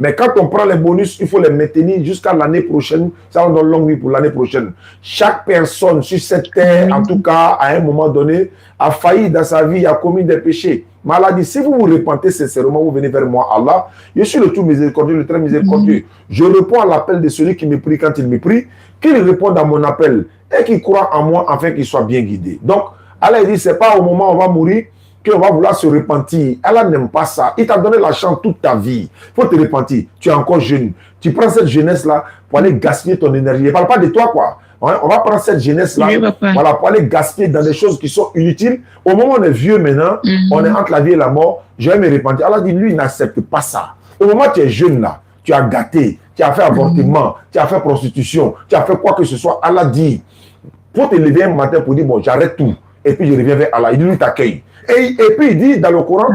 Mais quand on prend les bonus, il faut les maintenir jusqu'à l'année prochaine. Ça, on donne longue vie pour l'année prochaine. Chaque personne sur cette terre, en tout cas, à un moment donné, a failli dans sa vie, a commis des péchés. Mais Allah dit, si vous vous repentez sincèrement, vous venez vers moi, Allah. Je suis le tout miséricordieux, le très miséricordieux. Je réponds à l'appel de celui qui me prie quand il me prie, qu'il réponde à mon appel et qu'il croit en moi afin qu'il soit bien guidé. Donc, Allah dit, c'est pas au moment où on va mourir qu'on va vouloir se repentir. Allah n'aime pas ça. Il t'a donné la chance toute ta vie. Il faut te repentir. Tu es encore jeune. Tu prends cette jeunesse-là pour aller gaspiller ton énergie. Je ne parle pas de toi, quoi. On va prendre cette jeunesse-là voilà, pour aller gaspiller dans des choses qui sont inutiles. Au moment où on est vieux maintenant, on est entre la vie et la mort, je vais me repentir. Allah dit, lui, il n'accepte pas ça. Au moment où tu es jeune, là, tu as gâté, tu as fait avortement, tu as fait prostitution, tu as fait quoi que ce soit. Allah dit, il faut te lever un matin pour dire, bon, j'arrête tout. Et puis je reviens vers Allah. Il dit, lui, t'accueille. Et puis il dit dans le Coran,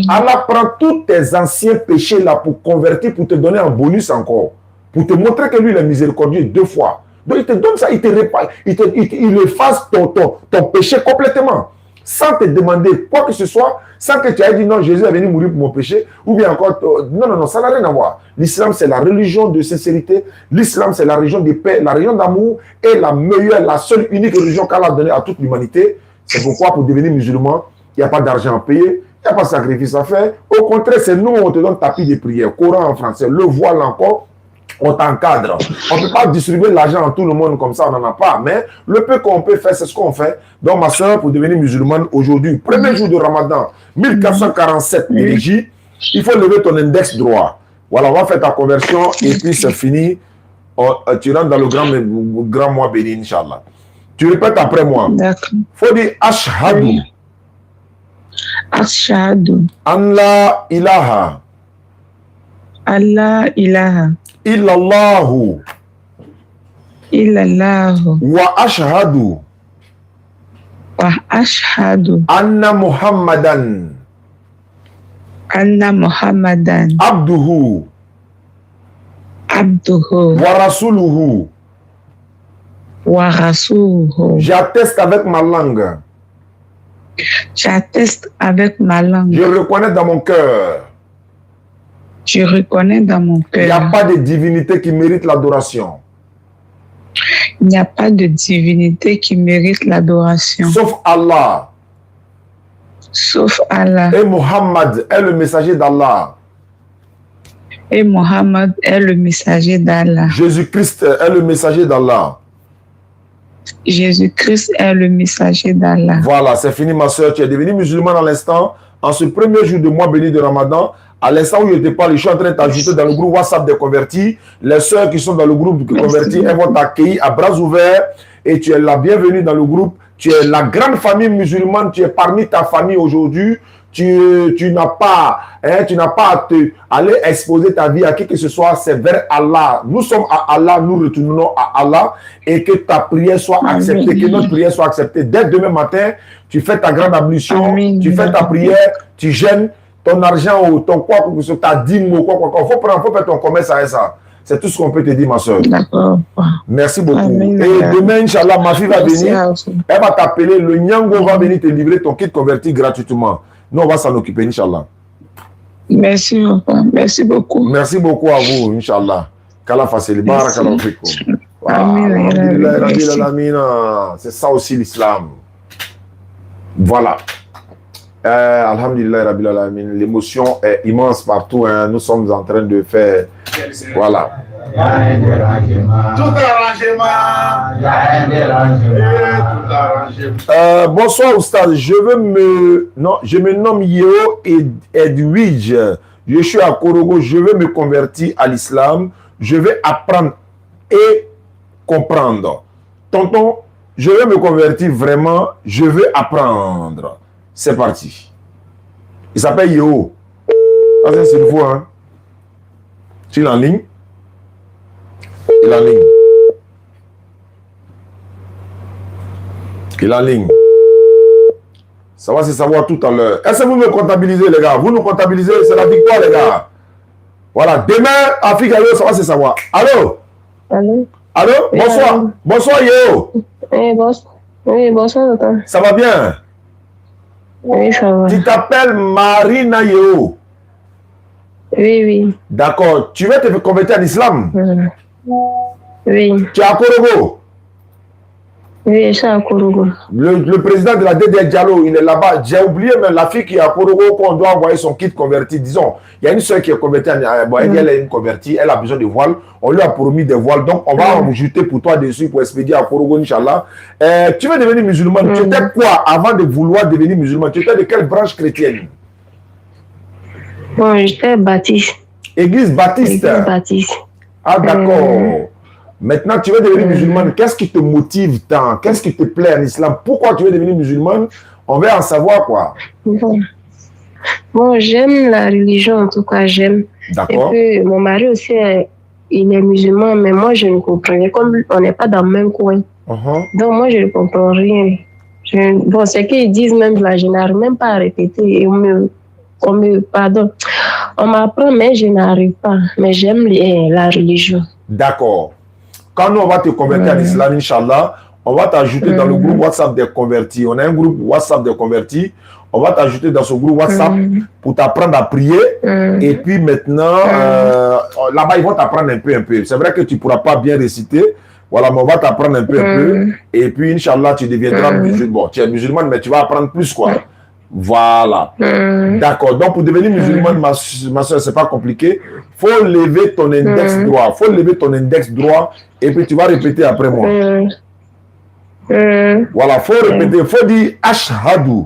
Allah prend tous tes anciens péchés là pour convertir, pour te donner un bonus encore. Pour te montrer que lui, il est miséricordieux 2 fois. Donc il te donne ça, il te répare, il efface ton péché complètement. Sans te demander quoi que ce soit, sans que tu aies dit non, Jésus est venu mourir pour mon péché, ou bien encore, non, ça n'a rien à voir. L'islam, c'est la religion de sincérité, l'islam, c'est la religion de paix, la religion d'amour, et la meilleure, la seule, unique religion qu'Allah a donnée à toute l'humanité. C'est pourquoi, pour devenir musulman, il n'y a pas d'argent à payer, il n'y a pas de sacrifice à faire. Au contraire, c'est nous, on te donne tapis de prière, Coran en français, le voile encore, on t'encadre. On ne peut pas distribuer l'argent à tout le monde comme ça, on n'en a pas. Mais le peu qu'on peut faire, c'est ce qu'on fait. Donc, ma soeur, pour devenir musulmane aujourd'hui, premier jour de Ramadan, 1447 Élégie, il faut lever ton index droit. Voilà, on va faire ta conversion et puis c'est fini. Tu rentres dans le grand mois béni, Inch'Allah. Tu répètes après moi. D'accord. Il faut dire Ashhadu. Ashhadu. An la ilaha. Allah ilaha. illallahu wa ashhadu anna Muhammadan abduhu wa rasuluhu. J'atteste avec ma langue. Je reconnais dans mon cœur. Il n'y a pas de divinité qui mérite l'adoration. Sauf Allah. Et Muhammad est le messager d'Allah. Jésus-Christ est le messager d'Allah. Voilà, c'est fini ma soeur. Tu es devenue musulmane à l'instant. En ce premier jour de mois béni de Ramadan, à l'instant où je te parle, je suis en train de t'ajouter dans le groupe WhatsApp des convertis. Les soeurs qui sont dans le groupe des convertis, elles vont t'accueillir à bras ouverts et tu es la bienvenue dans le groupe. Tu es la grande famille musulmane, tu es parmi ta famille aujourd'hui. Tu n'as pas à te aller exposer ta vie à qui que ce soit, c'est vers Allah. Nous sommes à Allah, nous retournons à Allah et que ta prière soit acceptée, que notre prière soit acceptée. Dès demain matin, tu fais ta grande ablution, tu fais ta prière, tu gênes ton argent ou ton quoi, ta dîme ou quoi. Il faut faire ton commerce avec ça. C'est tout ce qu'on peut te dire, ma soeur. D'accord. Merci beaucoup. Amen. Et demain, Inch'Allah, ma fille va venir. Elle va t'appeler. Le Nyango va venir te livrer ton kit converti gratuitement. Nous, on va s'en occuper, Inch'Allah. Merci, papa. Merci beaucoup. Merci beaucoup à vous, Inch'Allah. Qu'Allah fasse le barakallahu fikum. C'est ça aussi l'islam. Voilà. Alhamdulillah Rabbil Alamin. L'émotion est immense partout. Hein. Nous sommes en train de faire. Voilà. Bonsoir Oustaz. Je me nomme Yeo Edwidge. Je suis à Korogo. Je veux me convertir à l'islam. Je vais apprendre et comprendre. Tonton, je veux me convertir vraiment. Je veux apprendre. C'est parti. Il s'appelle Yeo. C'est une fois. Hein. Tu es en ligne? Il est en ligne. Il est en ligne. Ça va se savoir tout à l'heure. Est-ce que vous me comptabilisez, les gars? Vous nous comptabilisez, c'est la victoire, les gars. Voilà. Demain, Afrique, ça va se savoir. Allô? Allô? Allô? Oui, bonsoir. Allô. Bonsoir, Yeo. Oui, bonsoir. Oui, bonsoir, docteur. Ça va bien? Oui, ça va. Tu t'appelles Marina Yeo. Oui, oui. D'accord. Tu veux te convertir à l'islam? Oui. Tu es à Korogo? Oui, je suis à Korogo. Le président de la DDR Diallo, il est là-bas. J'ai oublié, mais la fille qui est à Korogo, qu'on doit envoyer son kit converti. Disons, il y a une soeur qui est convertie, elle est convertie, elle a besoin de voiles. On lui a promis des voiles. Donc, on va en ajouter pour toi dessus pour expédier à Korogo, Inch'Allah. Tu veux devenir musulman? Tu étais quoi avant de vouloir devenir musulman? Tu étais de quelle branche chrétienne? Bon, j'étais baptiste. Église baptiste? Église baptiste. Ah, d'accord. Maintenant, tu veux devenir musulmane. Qu'est-ce qui te motive tant? Qu'est-ce qui te plaît en islam? Pourquoi tu veux devenir musulmane? On veut en savoir quoi. Bon, j'aime la religion, en tout cas, j'aime. D'accord. Et puis, mon mari aussi, il est musulman, mais moi, je ne comprends rien. Comme on n'est pas dans le même coin. Donc, moi, je ne comprends rien. Bon, c'est qu'ils disent même là, je n'arrive même pas à répéter. Pardon. On m'apprend, mais je n'arrive pas. Mais j'aime la religion. D'accord. Quand nous, on va te convertir à l'islam, Inch'Allah, on va t'ajouter dans le groupe WhatsApp des convertis. On a un groupe WhatsApp des convertis. On va t'ajouter dans ce groupe WhatsApp pour t'apprendre à prier. Et puis maintenant, là-bas, ils vont t'apprendre un peu. C'est vrai que tu ne pourras pas bien réciter. Voilà, mais on va t'apprendre un peu. Et puis, Inch'Allah, tu deviendras musulman. Bon, tu es musulman, mais tu vas apprendre plus, quoi. Voilà. D'accord. Donc, pour devenir musulmane, ma soeur, c'est pas compliqué. Faut lever ton index droit. Faut lever ton index droit et puis tu vas répéter après moi. Voilà, faut répéter. Faut dire Ashhadu.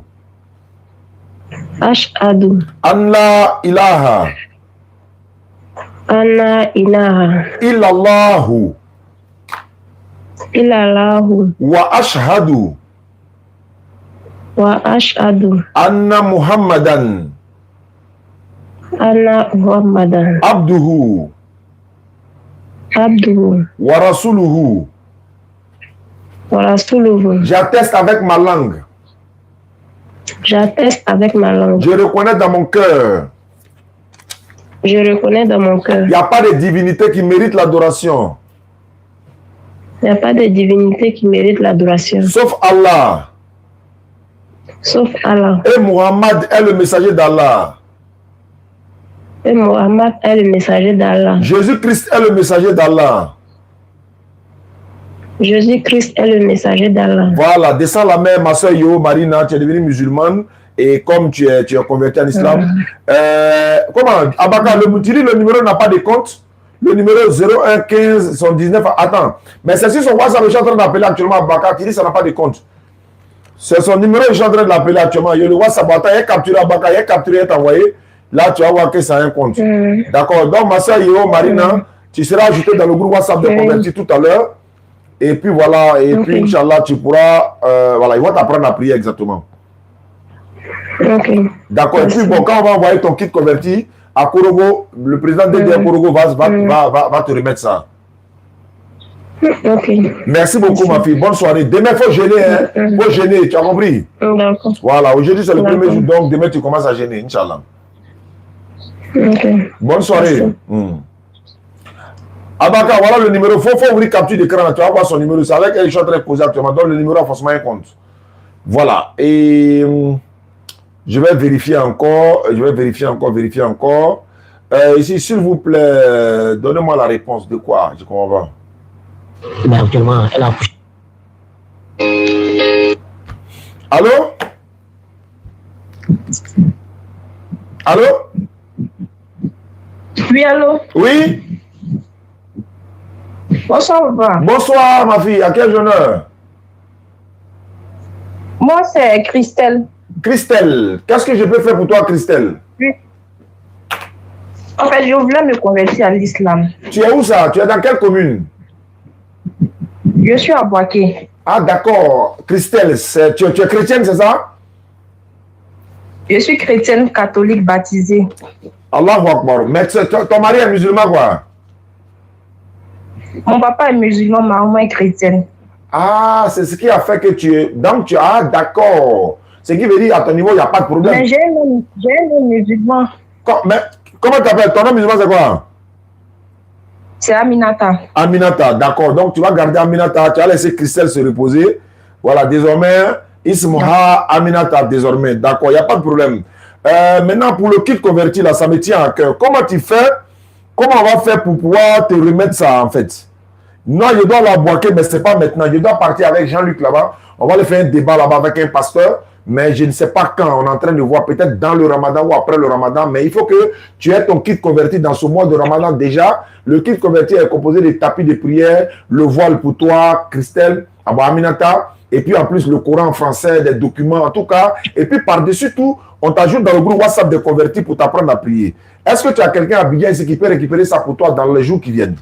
Ashhadu. Anna ilaha. Anna ilaha. Illallahu. Illallahu. Wa ashhadu. Wa ashhadu anna Muhammadan abduhu Abduhu. Wa rasuluhu. Wa rasuluhu. J'atteste avec ma langue. J'atteste avec ma langue. Je reconnais dans mon cœur. Je reconnais dans mon cœur. Il n'y a pas de divinité qui mérite l'adoration. Il n'y a pas de divinité qui mérite l'adoration. Sauf Allah. Sauf Allah. Et Muhammad est le messager d'Allah. Et Muhammad est le messager d'Allah. Jésus-Christ est le messager d'Allah. Jésus-Christ est le messager d'Allah. Voilà, descends la main, ma soeur Yo, Marina, tu es devenue musulmane. Et comme tu es converti en islam, comment Abaka, le numéro n'a pas de compte. Le numéro 01 15 119. Attends, mais c'est sur son WhatsApp, je suis en train d'appeler actuellement Abaka, qui dit que ça n'a pas de compte. C'est son numéro, je suis en train de l'appeler actuellement. Il y a le WhatsApp, attends, il est capturé Abaka, il est capturé, il est envoyé. Là, tu vas voir que ça a un compte. D'accord, donc ma soeur Yo, Marina, tu seras ajouté dans le groupe WhatsApp de converti tout à l'heure. Et puis voilà, et puis Inch'Allah, tu pourras, voilà, ils vont t'apprendre à prier exactement. D'accord. Et puis bon, quand on va envoyer ton kit converti à Korogo, le président DDR Korogo va te remettre ça. Merci beaucoup, ma fille. Bonne soirée. Demain, il faut gêner. Il faut gêner. Tu as compris? Voilà. Aujourd'hui, c'est le premier jour. Donc, demain, tu commences à gêner. Inch'Allah. Bonne soirée. Abaka, voilà le numéro. Il faut ouvrir capture d'écran. Tu vas voir son numéro. C'est avec elle que je suis en train de poser actuellement. Donc, le numéro a forcément un compte. Voilà. Et je vais vérifier encore. Ici, s'il vous plaît, donnez-moi la réponse. De quoi? Je comprends pas. Mais actuellement, elle a accouché. Allô? Allô? Oui, allô? Oui? Bonsoir, papa. Bonsoir, ma fille. À quel honneur? Moi, c'est Christelle. Christelle, qu'est-ce que je peux faire pour toi, Christelle? Oui. En fait, je voulais me convertir à l'islam. Tu es où ça? Tu es dans quelle commune? Je suis à Boaké. Ah, d'accord. Christelle, tu es chrétienne, c'est ça? Je suis chrétienne catholique baptisée. Allahu Akbar. Mais ton mari est musulman, quoi? Mon papa est musulman, ma maman est chrétienne. Ah, c'est ce qui a fait que tu es... Donc, ah, d'accord. Ce qui veut dire, à ton niveau, il n'y a pas de problème. Mais j'ai un nom musulman. Mais comment tu t'appelles? Ton nom musulman, c'est quoi? C'est Aminata. Aminata, d'accord. Donc, tu vas garder Aminata. Tu vas laisser Christelle se reposer. Voilà, désormais, Ismuha Aminata, désormais. D'accord, il n'y a pas de problème. Maintenant, pour le kit converti, là, ça me tient à cœur. Comment tu fais? Comment on va faire pour pouvoir te remettre ça, en fait? Non, je dois la boire, mais ce n'est pas maintenant. Je dois partir avec Jean-Luc là-bas. On va aller faire un débat là-bas avec un pasteur. Mais je ne sais pas quand. On est en train de voir peut-être dans le Ramadan ou après le Ramadan. Mais il faut que tu aies ton kit converti dans ce mois de Ramadan déjà. Le kit converti est composé des tapis de prière, le voile pour toi, Christelle, Aminata. Et puis en plus le Coran en français, des documents en tout cas. Et puis par-dessus tout, on t'ajoute dans le groupe WhatsApp des convertis pour t'apprendre à prier. Est-ce que tu as quelqu'un à Bidjan ici qui peut récupérer ça pour toi dans les jours qui viennent?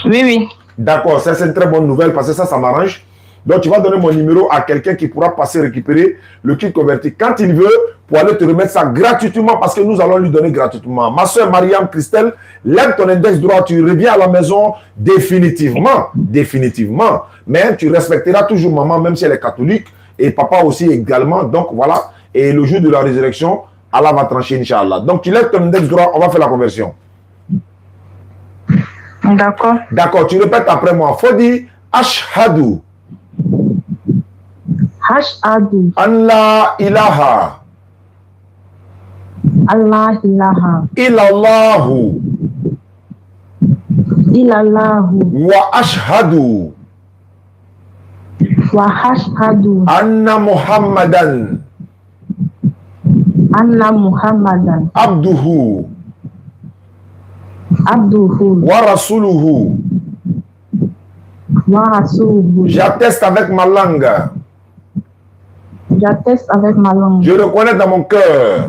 Oui, oui. D'accord, ça c'est une très bonne nouvelle parce que ça m'arrange. Donc tu vas donner mon numéro à quelqu'un qui pourra passer récupérer le kit converti quand il veut pour aller te remettre ça gratuitement parce que nous allons lui donner gratuitement. Ma soeur Mariam Christelle, lève ton index droit, tu reviens à la maison définitivement. Définitivement. Mais tu respecteras toujours maman même si elle est catholique et papa aussi également. Donc voilà. Et le jour de la résurrection, Allah va trancher, Inch'Allah. Donc tu lèves ton index droit, on va faire la conversion. D'accord. D'accord, tu répètes après moi. Faut dire Ashhadu. Ashhadu. Allah ilaha. Allah ilaha. Illallahu. Illallahu. Wa ashhadu. Wa ashhadu. Anna Muhammadan. Anna Muhammadan. Abduhu. Abduhu. Wa rasuluhu. Wa rasuluhu. J'atteste avec ma langue. J'atteste avec ma langue. Je reconnais dans mon cœur.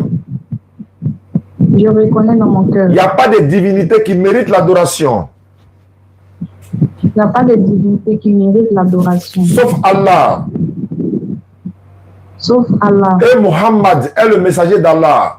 Je reconnais dans mon cœur. Il n'y a pas de divinité qui mérite l'adoration. Il n'y a pas de divinité qui mérite l'adoration. Sauf Allah. Sauf Allah. Et Muhammad est le messager d'Allah.